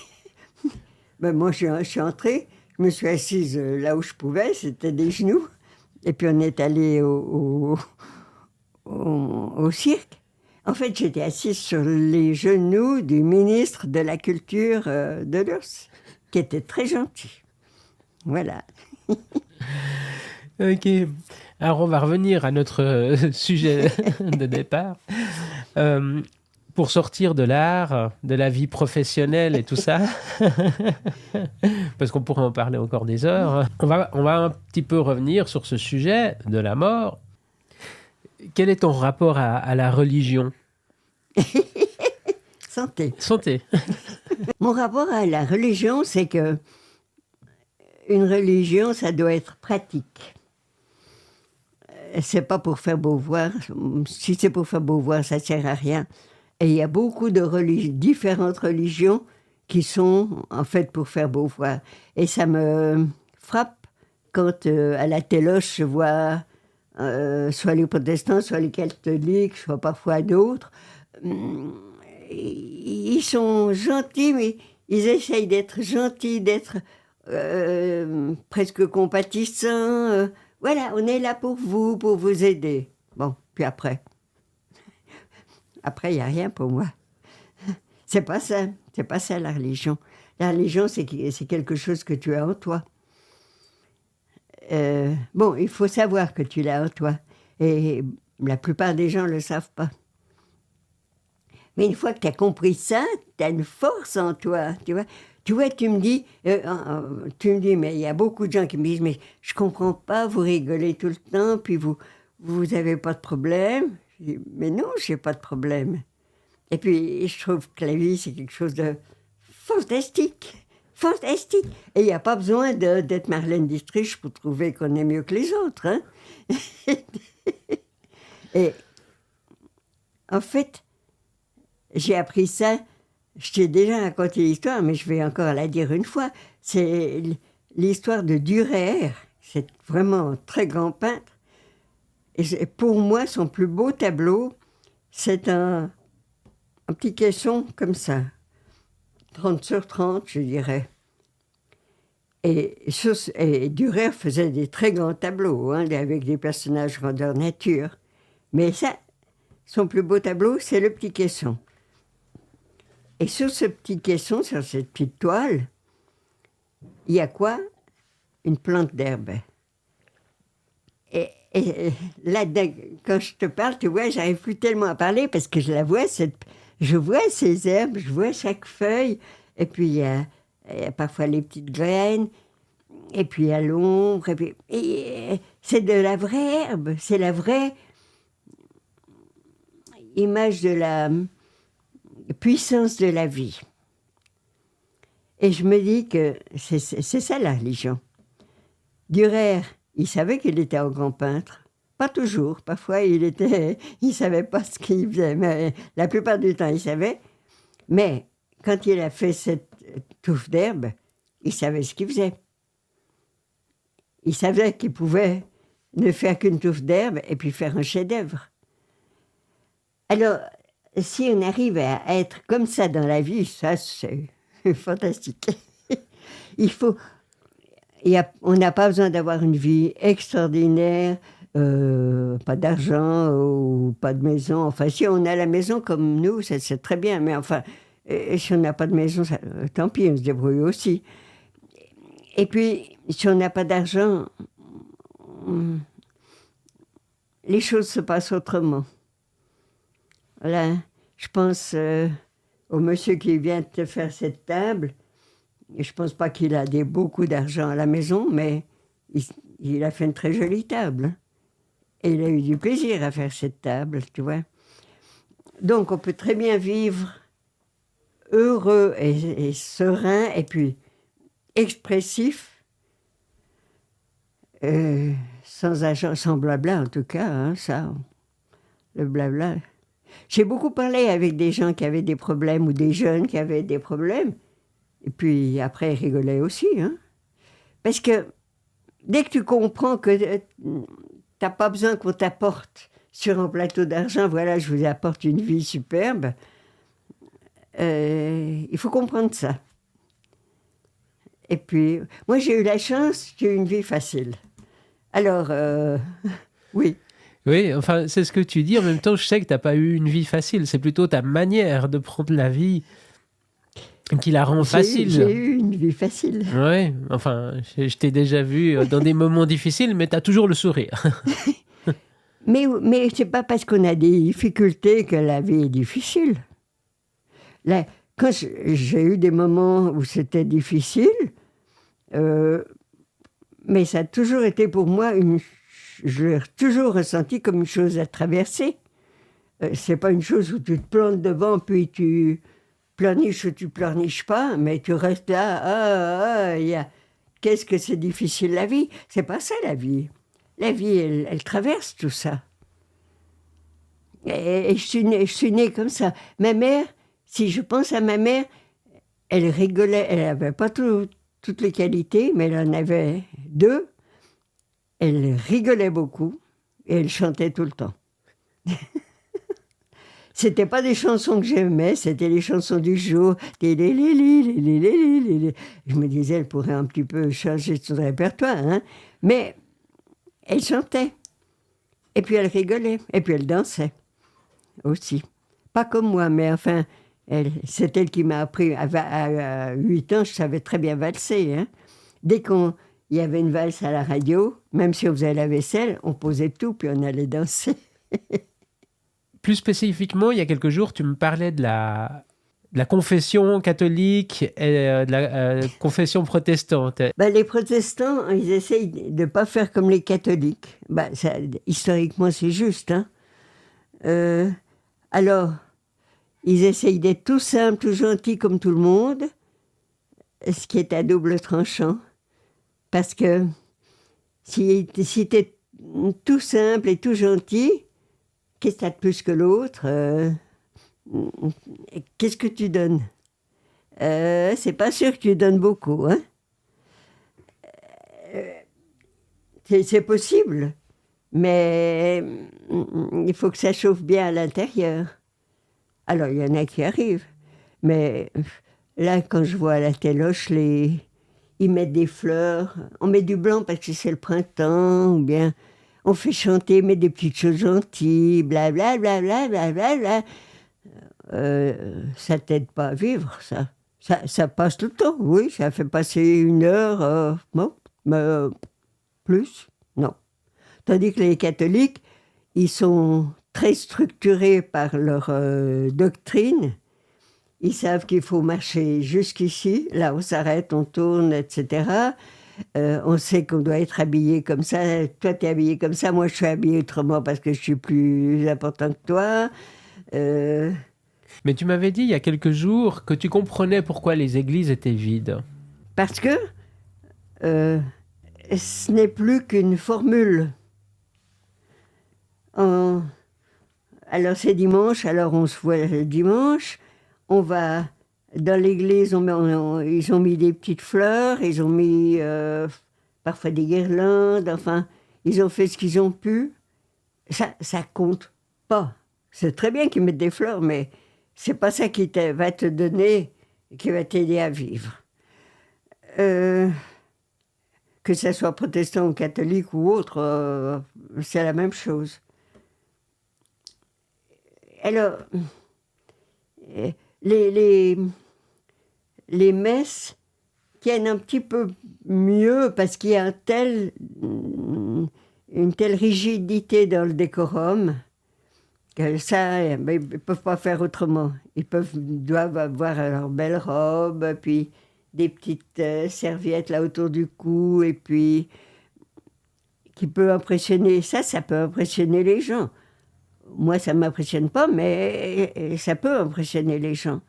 Ben, moi, je suis entrée, je me suis assise là où je pouvais, c'était des genoux. Et puis, on est allé au cirque. En fait, j'étais assise sur les genoux du ministre de la Culture de l'URSS, qui était très gentil. Voilà. Ok. Alors, on va revenir à notre sujet de départ. Pour sortir de l'art, de la vie professionnelle et tout ça, parce qu'on pourrait en parler encore des heures, on va un petit peu revenir sur ce sujet de la mort. Quel est ton rapport à la religion ? Santé. Santé. Mon rapport à la religion, c'est que une religion, ça doit être pratique. C'est pas pour faire beau voir. Si c'est pour faire beau voir, ça sert à rien. Et il y a beaucoup de différentes religions qui sont en fait pour faire beau voir. Et ça me frappe quand à la téloche je vois soit les protestants, soit les catholiques, soit parfois d'autres. Ils sont gentils, mais ils essayent d'être gentils, d'être presque compatissants. Voilà, on est là pour vous aider. Bon, puis après, il n'y a rien pour moi. C'est pas ça la religion. La religion, c'est quelque chose que tu as en toi. Bon, il faut savoir que tu l'as en toi. Et la plupart des gens ne le savent pas. Mais une fois que tu as compris ça, tu as une force en toi, tu vois. Tu vois, tu me dis, mais il y a beaucoup de gens qui me disent, mais je comprends pas, vous rigolez tout le temps, puis vous avez pas de problème. Je dis, mais non, j'ai pas de problème. Et puis, je trouve que la vie, c'est quelque chose de fantastique. Fantastique. Et il n'y a pas besoin d'être Marlène Dietrich pour trouver qu'on est mieux que les autres. Hein? Et en fait, j'ai appris ça. Je t'ai déjà raconté l'histoire, mais je vais encore la dire une fois. C'est l'histoire de Dürer. C'est vraiment un très grand peintre. Et pour moi, son plus beau tableau, c'est un petit caisson comme ça. 30 sur 30, je dirais. Et Dürer faisait des très grands tableaux, hein, avec des personnages grandeur nature. Mais ça, son plus beau tableau, c'est le petit caisson. Et sur ce petit caisson, sur cette petite toile, il y a quoi ? Une plante d'herbe. Et là, quand je te parle, tu vois, j'arrive plus tellement à parler parce que je la vois, je vois ces herbes, je vois chaque feuille, et puis il y a parfois les petites graines, et puis il y a l'ombre, et c'est de la vraie herbe, c'est la vraie image de la puissance de la vie. Et je me dis que c'est ça la religion. Dürer, il savait qu'il était un grand peintre. Pas toujours. Parfois, il savait pas ce qu'il faisait. Mais la plupart du temps, il savait. Mais quand il a fait cette touffe d'herbe, il savait ce qu'il faisait. Il savait qu'il pouvait ne faire qu'une touffe d'herbe et puis faire un chef-d'œuvre. Alors, si on arrive à être comme ça dans la vie, ça, c'est fantastique. On n'a pas besoin d'avoir une vie extraordinaire, pas d'argent ou pas de maison. Enfin, si on a la maison comme nous, c'est très bien. Mais enfin, si on n'a pas de maison, tant pis, on se débrouille aussi. Et puis, si on n'a pas d'argent, les choses se passent autrement. Voilà, je pense au monsieur qui vient de te faire cette table. Et je ne pense pas qu'il a beaucoup d'argent à la maison, mais il a fait une très jolie table. Hein. Et il a eu du plaisir à faire cette table, tu vois. Donc, on peut très bien vivre heureux et serein, et puis expressif, sans blabla en tout cas, hein, ça, le blabla. J'ai beaucoup parlé avec des gens qui avaient des problèmes ou des jeunes qui avaient des problèmes, et puis après ils rigolaient aussi, hein. Parce que dès que tu comprends que t'as pas besoin qu'on t'apporte sur un plateau d'argent, voilà, je vous apporte une vie superbe, il faut comprendre ça. Et puis, moi j'ai eu la chance, j'ai eu une vie facile. Alors, oui. Oui, enfin, c'est ce que tu dis. En même temps, je sais que tu n'as pas eu une vie facile. C'est plutôt ta manière de prendre la vie qui la rend facile. J'ai eu une vie facile. Oui, enfin, je t'ai déjà vu dans des moments difficiles, mais tu as toujours le sourire. Mais c'est pas parce qu'on a des difficultés que la vie est difficile. Là, quand j'ai eu des moments où c'était difficile, mais ça a toujours été pour moi je l'ai toujours ressenti comme une chose à traverser. C'est pas une chose où tu te plantes devant, puis tu pleurniches ou tu pleurniches pas, mais tu restes là, qu'est-ce que c'est difficile la vie. C'est pas ça la vie. La vie, elle traverse tout ça. Et je suis née comme ça. Ma mère, si je pense à ma mère, elle rigolait, elle n'avait pas toutes les qualités, mais elle en avait 2. Elle rigolait beaucoup et elle chantait tout le temps. C'était pas des chansons que j'aimais, c'était les chansons du jour. Je me disais, elle pourrait un petit peu changer son répertoire, hein? Mais elle chantait. Et puis elle rigolait. Et puis elle dansait aussi. Pas comme moi, mais enfin, c'est elle qui m'a appris. À 8 ans, je savais très bien valser, hein? Dès qu'il y avait une valse à la radio, même si on faisait la vaisselle, on posait tout, puis on allait danser. Plus spécifiquement, il y a quelques jours, tu me parlais de la confession catholique et de la confession protestante. Les protestants, ils essayent de ne pas faire comme les catholiques. Ça, historiquement, c'est juste, hein. Alors, ils essayent d'être tout simples, tout gentils comme tout le monde, ce qui est à double tranchant. Parce que si tu es tout simple et tout gentil, qu'est-ce que tu as de plus que l'autre? Qu'est-ce que tu donnes? C'est pas sûr que tu donnes beaucoup, hein? C'est possible, mais il faut que ça chauffe bien à l'intérieur. Alors, il y en a qui arrivent, mais là, quand je vois à la téloche, ils mettent des fleurs, on met du blanc parce que c'est le printemps, ou bien on fait chanter, mais des petites choses gentilles, blablabla, blablabla. Ça t'aide pas à vivre, ça. Ça passe le temps, oui, ça fait passer 1 heure, bon, mais plus, non. Tandis que les catholiques, ils sont très structurés par leur doctrine. Ils savent qu'il faut marcher jusqu'ici, là on s'arrête, on tourne, etc. On sait qu'on doit être habillé comme ça. Toi, tu es habillé comme ça, moi je suis habillé autrement parce que je suis plus important que toi. Mais tu m'avais dit il y a quelques jours que tu comprenais pourquoi les églises étaient vides. Parce que ce n'est plus qu'une formule. Alors c'est dimanche, alors on se voit le dimanche. On va dans l'église, ils ont mis des petites fleurs, ils ont mis parfois des guirlandes, enfin, ils ont fait ce qu'ils ont pu. Ça compte pas. C'est très bien qu'ils mettent des fleurs, mais c'est pas ça qui va te donner, qui va t'aider à vivre. Que ce soit protestant ou catholique ou autre, c'est la même chose. Alors, les messes tiennent un petit peu mieux parce qu'il y a une telle rigidité dans le décorum que ça, ils ne peuvent pas faire autrement. Doivent avoir leur belle robe, puis des petites serviettes là autour du cou, et puis qui peut impressionner. Ça peut impressionner les gens. Moi, ça ne m'impressionne pas, mais ça peut impressionner les gens.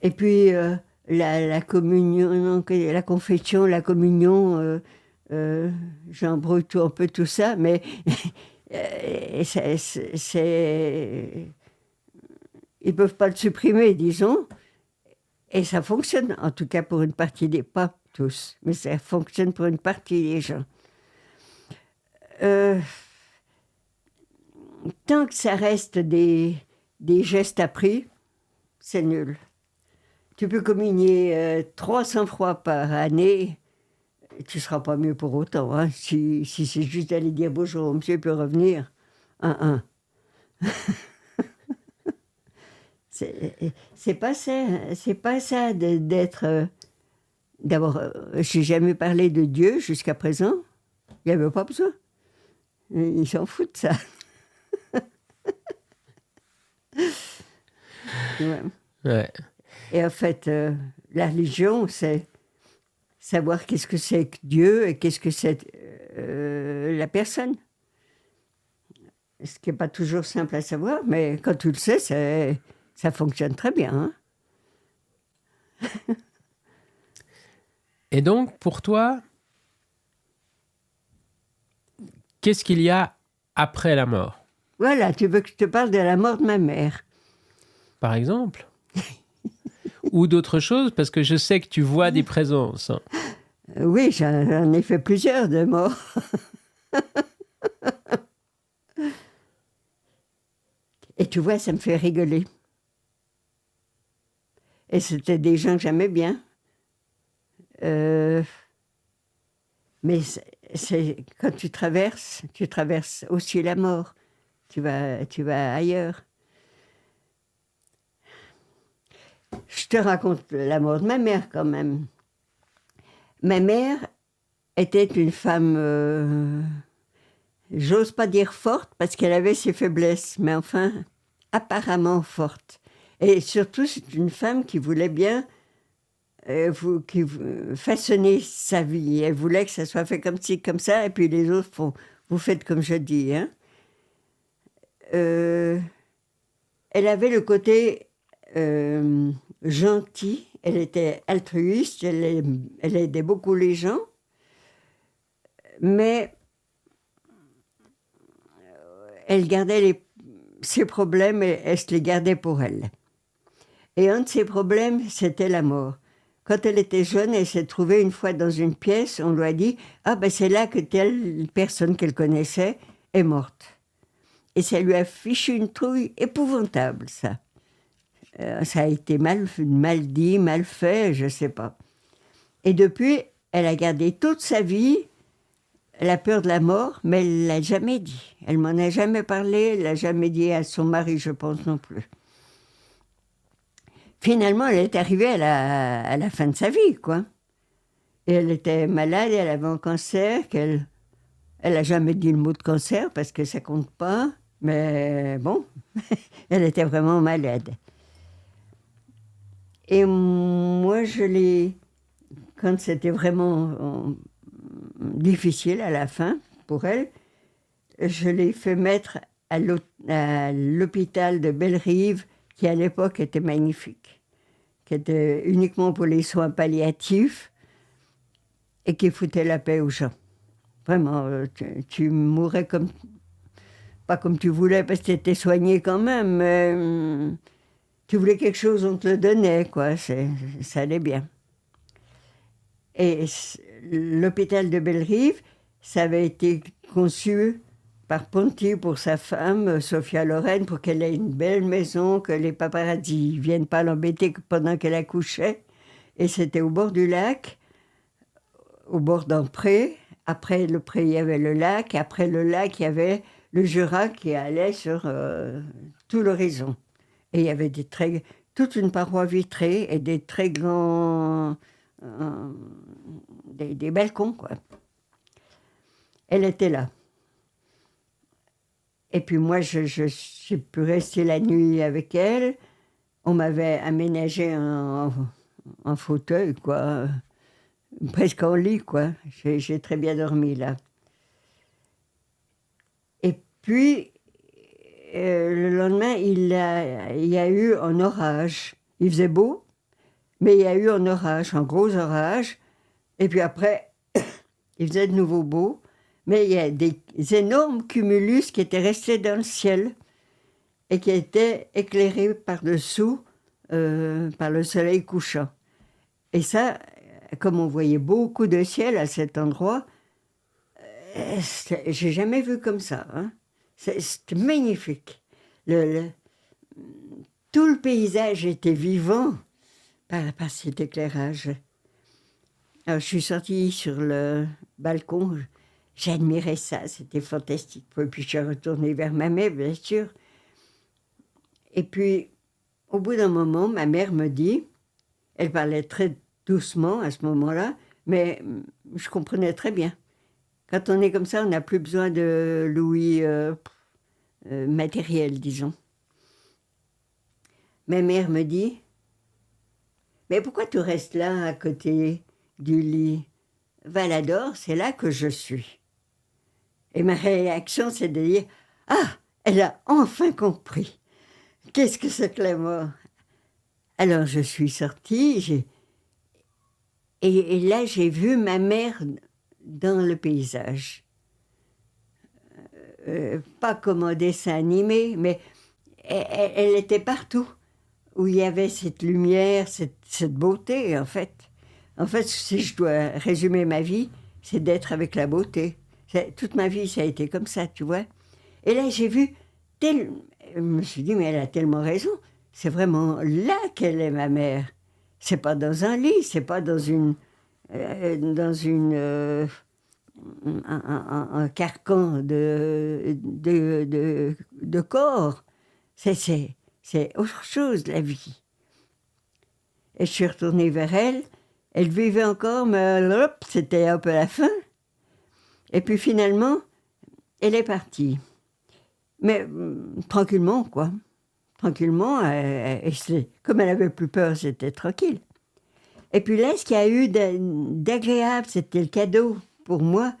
Et puis, la communion, non, la confession, la communion, j'embrouille un peu tout ça, mais ils ne peuvent pas le supprimer, disons, et ça fonctionne, en tout cas pour une partie des, pas tous, mais ça fonctionne pour une partie des gens. Tant que ça reste des gestes appris, c'est nul. Tu peux communier 300 fois par année, tu ne seras pas mieux pour autant. Hein. Si c'est juste d'aller dire bonjour, monsieur peut revenir, c'est pas ça d'être. D'abord, j'ai jamais parlé de Dieu jusqu'à présent. Il n'y avait pas besoin. Ils s'en foutent de ça. Ouais. Ouais. Et en fait, la religion, c'est savoir qu'est-ce que c'est que Dieu et qu'est-ce que c'est la personne. Ce qui n'est pas toujours simple à savoir, mais quand tu le sais, ça fonctionne très bien. Hein. Et donc, pour toi, qu'est-ce qu'il y a après la mort? Voilà, tu veux que je te parle de la mort de ma mère. Par exemple? Ou d'autres choses, parce que je sais que tu vois des présences. Oui, j'en ai fait plusieurs de morts. Et tu vois, ça me fait rigoler. Et c'était des gens que j'aimais bien. Mais quand tu traverses aussi la mort. Tu vas ailleurs. Je te raconte la mort de ma mère quand même. Ma mère était une femme, j'ose pas dire forte parce qu'elle avait ses faiblesses, mais enfin, apparemment forte. Et surtout, c'est une femme qui voulait bien façonner sa vie. Elle voulait que ça soit fait comme ci, comme ça, et puis les autres font, vous faites comme je dis. Hein. Elle avait le côté gentil, elle était altruiste, elle aidait beaucoup les gens, mais elle gardait ses problèmes et elle se les gardait pour elle. Et un de ses problèmes, c'était la mort. Quand elle était jeune, elle s'est trouvée une fois dans une pièce, on lui a dit « Ah ben c'est là que telle personne qu'elle connaissait est morte ». Et ça lui a fichu une trouille épouvantable, ça. Ça a été mal dit, mal fait, je ne sais pas. Et depuis, elle a gardé toute sa vie la peur de la mort, mais elle ne l'a jamais dit. Elle m'en a jamais parlé, elle ne l'a jamais dit à son mari, je pense non plus. Finalement, elle est arrivée à la fin de sa vie, quoi. Et elle était malade, elle avait un cancer, elle n'a jamais dit le mot de cancer, parce que ça ne compte pas, mais bon, elle était vraiment malade. Et moi, quand c'était vraiment difficile à la fin pour elle, je l'ai fait mettre à l'hôpital de Bellerive, qui à l'époque était magnifique, qui était uniquement pour les soins palliatifs et qui foutait la paix aux gens. Vraiment, tu mourais pas comme tu voulais parce que tu étais soigné quand même, mais tu voulais quelque chose, on te le donnait, quoi. Ça allait bien. Et l'hôpital de Bellerive, ça avait été conçu par Ponty pour sa femme, Sophia Loren, pour qu'elle ait une belle maison, que les paparazzi ne viennent pas l'embêter pendant qu'elle accouchait. Et c'était au bord du lac, au bord d'un pré. Après le pré, il y avait le lac. Après le lac, il y avait le Jura qui allait sur tout l'horizon. Et il y avait toute une paroi vitrée et des très grands... des balcons, quoi. Elle était là. Et puis moi, j'ai pu rester la nuit avec elle. On m'avait aménagé un fauteuil, quoi. Presque en lit, quoi. J'ai très bien dormi, là. Et puis, le lendemain, il y a eu un orage. Il faisait beau, Mais il y a eu un gros orage. Et puis après, il faisait de nouveau beau. Mais il y a des énormes cumulus qui étaient restés dans le ciel et qui étaient éclairés par-dessous par le soleil couchant. Et ça, comme on voyait beaucoup de ciel à cet endroit, j'ai jamais vu comme ça. Hein. C'était magnifique. Tout le paysage était vivant par cet éclairage. Alors, je suis sortie sur le balcon, j'admirais ça, c'était fantastique. Et puis je suis retournée vers ma mère, bien sûr. Et puis, au bout d'un moment, ma mère me dit, elle parlait très doucement à ce moment-là, mais je comprenais très bien. Quand on est comme ça, on n'a plus besoin de l'ouïe matérielle, disons. Ma mère me dit, mais pourquoi tu restes là, à côté du lit? Valador, c'est là que je suis. Et ma réaction, c'est de dire, ah, elle a enfin compris. Qu'est-ce que c'est que la mort? Alors je suis sortie, et là j'ai vu ma mère dans le paysage. Pas comme un dessin animé, mais elle était partout où il y avait cette lumière, cette beauté, en fait. En fait, si je dois résumer ma vie, c'est d'être avec la beauté. Toute ma vie, ça a été comme ça, tu vois. Et là, j'ai vu, je me suis dit, mais elle a tellement raison. C'est vraiment là qu'elle est, ma mère. C'est pas dans un lit, c'est pas dans un carcan de corps. C'est autre chose, la vie. Et je suis retournée vers elle. Elle vivait encore, mais hop, c'était un peu la fin. Et puis finalement, elle est partie. Mais tranquillement, quoi. Tranquillement, comme elle avait plus peur, c'était tranquille. Et puis là, ce qu'il y a eu d'agréable, c'était le cadeau pour moi,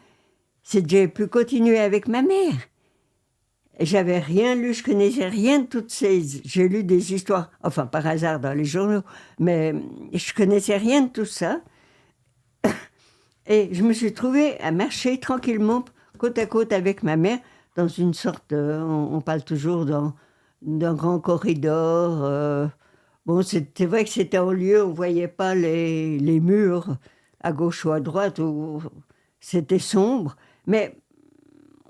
c'est que j'ai pu continuer avec ma mère. J'avais rien lu, je connaissais rien de toutes ces... J'ai lu des histoires, enfin par hasard dans les journaux, mais je connaissais rien de tout ça. Et je me suis trouvée à marcher tranquillement, côte à côte avec ma mère, dans une sorte... on parle toujours d'un grand corridor. Bon, c'est vrai que c'était en lieu, on ne voyait pas les murs à gauche ou à droite, où c'était sombre, mais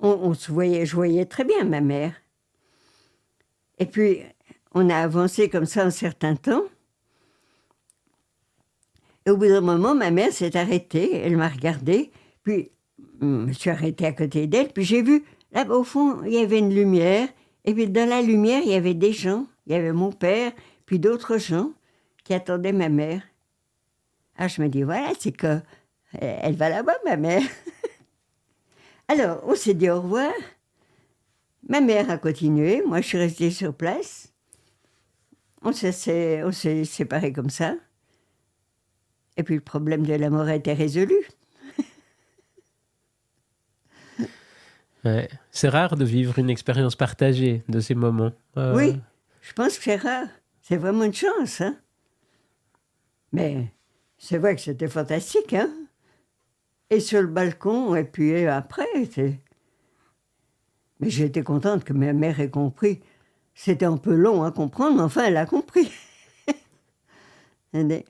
on se voyait, je voyais très bien ma mère. Et puis, on a avancé comme ça un certain temps. Et au bout d'un moment, ma mère s'est arrêtée, elle m'a regardée, puis je me suis arrêtée à côté d'elle, puis j'ai vu, là au fond, il y avait une lumière, et puis dans la lumière, il y avait des gens, il y avait mon père, puis d'autres gens qui attendaient ma mère. Ah, je me dis, voilà, c'est que elle va là-bas, ma mère. Alors, on s'est dit au revoir. Ma mère a continué, moi je suis restée sur place. On s'est séparés comme ça. Et puis le problème de la mort a été résolu. Ouais. C'est rare de vivre une expérience partagée de ces moments. Oui, je pense que c'est rare. C'est vraiment une chance, hein. Mais c'est vrai que c'était fantastique, hein. Et sur le balcon, et puis après, mais j'ai été contente que ma mère ait compris. C'était un peu long à comprendre, mais enfin, elle a compris. Mais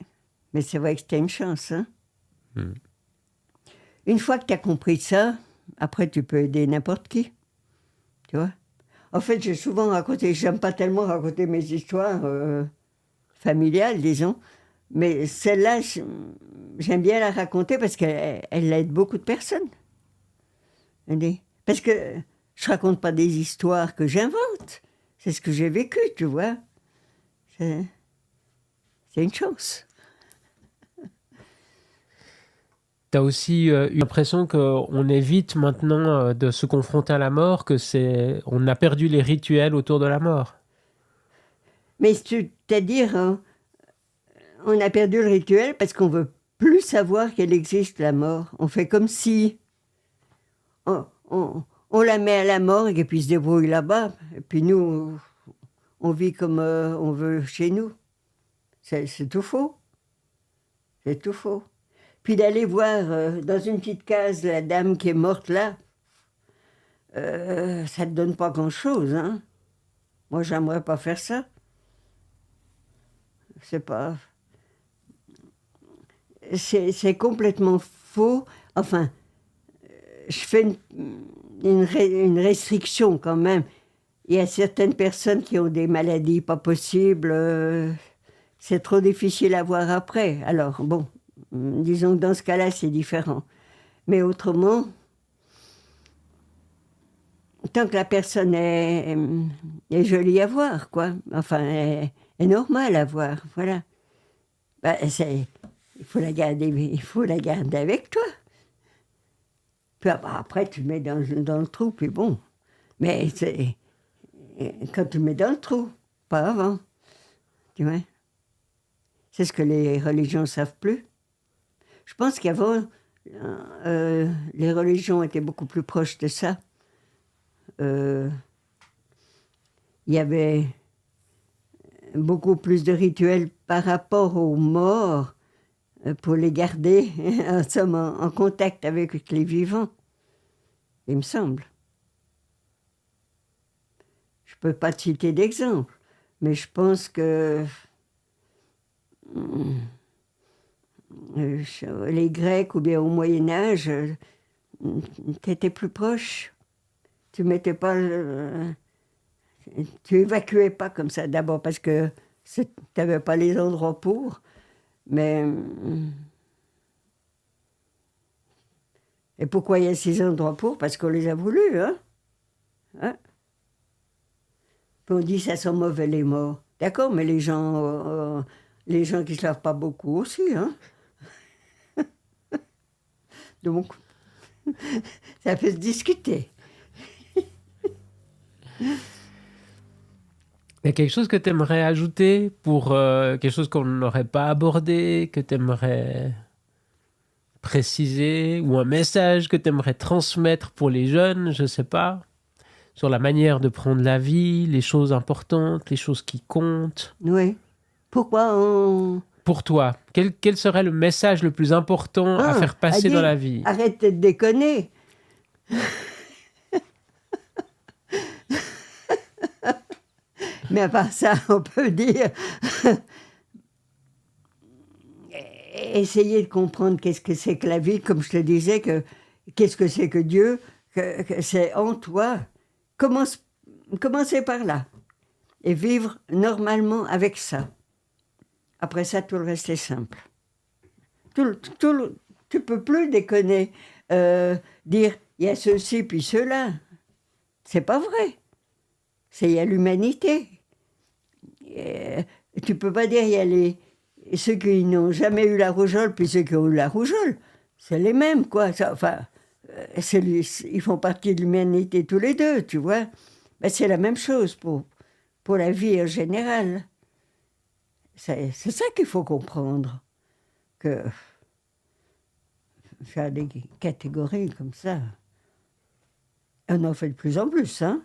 c'est vrai que c'était une chance, hein. Une fois que tu as compris ça, après, tu peux aider n'importe qui. Tu vois? En fait, j'ai souvent raconté, j'aime pas tellement raconter mes histoires familiales, disons, mais celle-là, j'aime bien la raconter parce qu'elle aide beaucoup de personnes. Parce que je raconte pas des histoires que j'invente, c'est ce que j'ai vécu, tu vois. C'est une chance. Tu as aussi eu l'impression qu'on évite maintenant de se confronter à la mort, on a perdu les rituels autour de la mort. Mais c'est-à-dire, hein, on a perdu le rituel parce qu'on veut plus savoir qu'elle existe, la mort. On fait comme si on la met à la morgue et puis il se débrouille là-bas. Et puis nous, on vit comme on veut chez nous. C'est tout faux. C'est tout faux. Puis d'aller voir dans une petite case la dame qui est morte là, ça ne te donne pas grand-chose, hein. Moi, j'aimerais pas faire ça. C'est pas... C'est complètement faux. Enfin, je fais une restriction quand même. Il y a certaines personnes qui ont des maladies pas possibles. C'est trop difficile à voir après. Alors, bon, disons que dans ce cas-là, c'est différent. Mais autrement, tant que la personne est jolie à voir, quoi. Enfin, est normale à voir, voilà. Bah, il faut la garder avec toi. Puis après, tu le mets dans le trou, puis bon. Mais quand tu le mets dans le trou, pas avant. Tu vois? C'est ce que les religions ne savent plus. Je pense qu'avant, les religions étaient beaucoup plus proches de ça. Il y avait beaucoup plus de rituels par rapport aux morts pour les garder en contact avec les vivants, il me semble. Je ne peux pas te citer d'exemple, mais je pense que les Grecs ou bien au Moyen-Âge, tu étais plus proche. Tu mettais pas... tu évacuais pas comme ça, d'abord parce que tu n'avais pas les endroits pour, mais... Et pourquoi il y a ces endroits pour? Parce qu'on les a voulus, hein? Puis on dit ça sent mauvais les morts. D'accord, mais les gens qui ne se lavent pas beaucoup aussi, hein? Donc, ça peut se discuter. Il y a quelque chose que tu aimerais ajouter pour quelque chose qu'on n'aurait pas abordé, que tu aimerais préciser, ou un message que tu aimerais transmettre pour les jeunes, je ne sais pas, sur la manière de prendre la vie, les choses importantes, les choses qui comptent. Oui. Pourquoi on... Pour toi, quel serait le message le plus important à faire passer dans la vie? Arrête de déconner. Mais à part ça, on peut dire... Essayer de comprendre qu'est-ce que c'est que la vie, comme je te disais, qu'est-ce que c'est que Dieu, que c'est en toi. Commencer par là. Et vivre normalement avec ça. Après ça, tout le reste est simple. Tu peux plus déconner, dire il y a ceci puis cela. C'est pas vrai. Il y a l'humanité. Tu peux pas dire il y a ceux qui n'ont jamais eu la rougeole puis ceux qui ont eu la rougeole. C'est les mêmes, quoi. Ils font partie de l'humanité tous les deux, tu vois. Ben, c'est la même chose pour la vie en général. C'est ça qu'il faut comprendre. Que faire des catégories comme ça, on en fait de plus en plus, hein.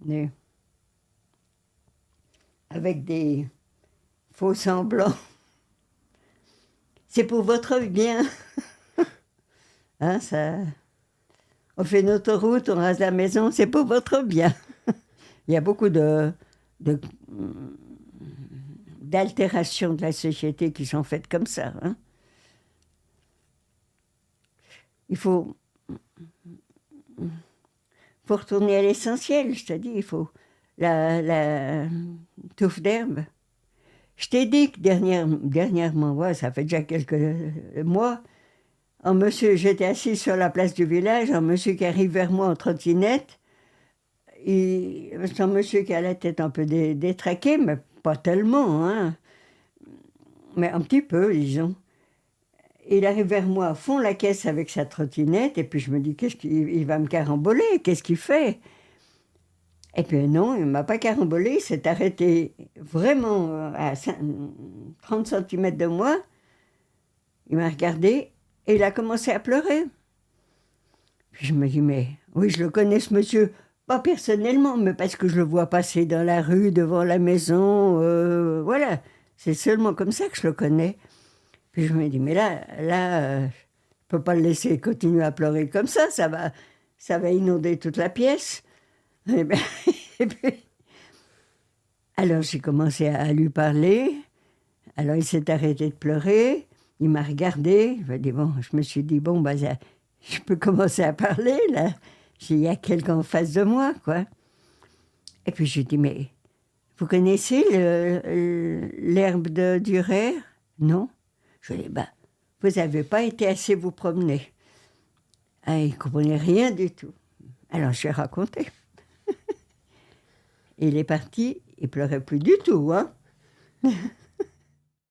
Mais avec des faux semblants. C'est pour votre bien. Hein, ça... On fait notre route, on rase la maison, c'est pour votre bien. Il y a beaucoup d'altérations de la société qui sont faites comme ça. Hein. Il faut retourner à l'essentiel, je te dis, il faut la touffe d'herbe. Je t'ai dit que dernièrement, ouais, ça fait déjà quelques mois, j'étais assise sur la place du village, un monsieur qui arrive vers moi en trottinette, c'est un monsieur qui a la tête un peu détraquée, mais pas tellement, hein. Mais un petit peu, disons. Il arrive vers moi à fond la caisse avec sa trottinette, et puis je me dis, il va me caramboler, qu'est-ce qu'il fait? Et puis non, il ne m'a pas carambolé, il s'est arrêté vraiment à 30 cm de moi. Il m'a regardé et il a commencé à pleurer. Puis je me dis, mais oui, je le connais ce monsieur, pas personnellement, mais parce que je le vois passer dans la rue, devant la maison, voilà. C'est seulement comme ça que je le connais. Puis je me dis, mais je ne peux pas le laisser continuer à pleurer comme ça va inonder toute la pièce. Et ben, et puis, alors j'ai commencé à lui parler. Alors il s'est arrêté de pleurer. Il m'a regardé. Je me suis dit, bon, je peux commencer à parler, là. Il y a quelqu'un en face de moi, quoi. Et puis je lui ai dit, mais vous connaissez l'herbe de Durer? Non. Je lui ai dit, vous n'avez pas été assez vous promener. Ah, il ne comprenait rien du tout. Alors je lui ai raconté. Il est parti, il pleurait plus du tout, hein.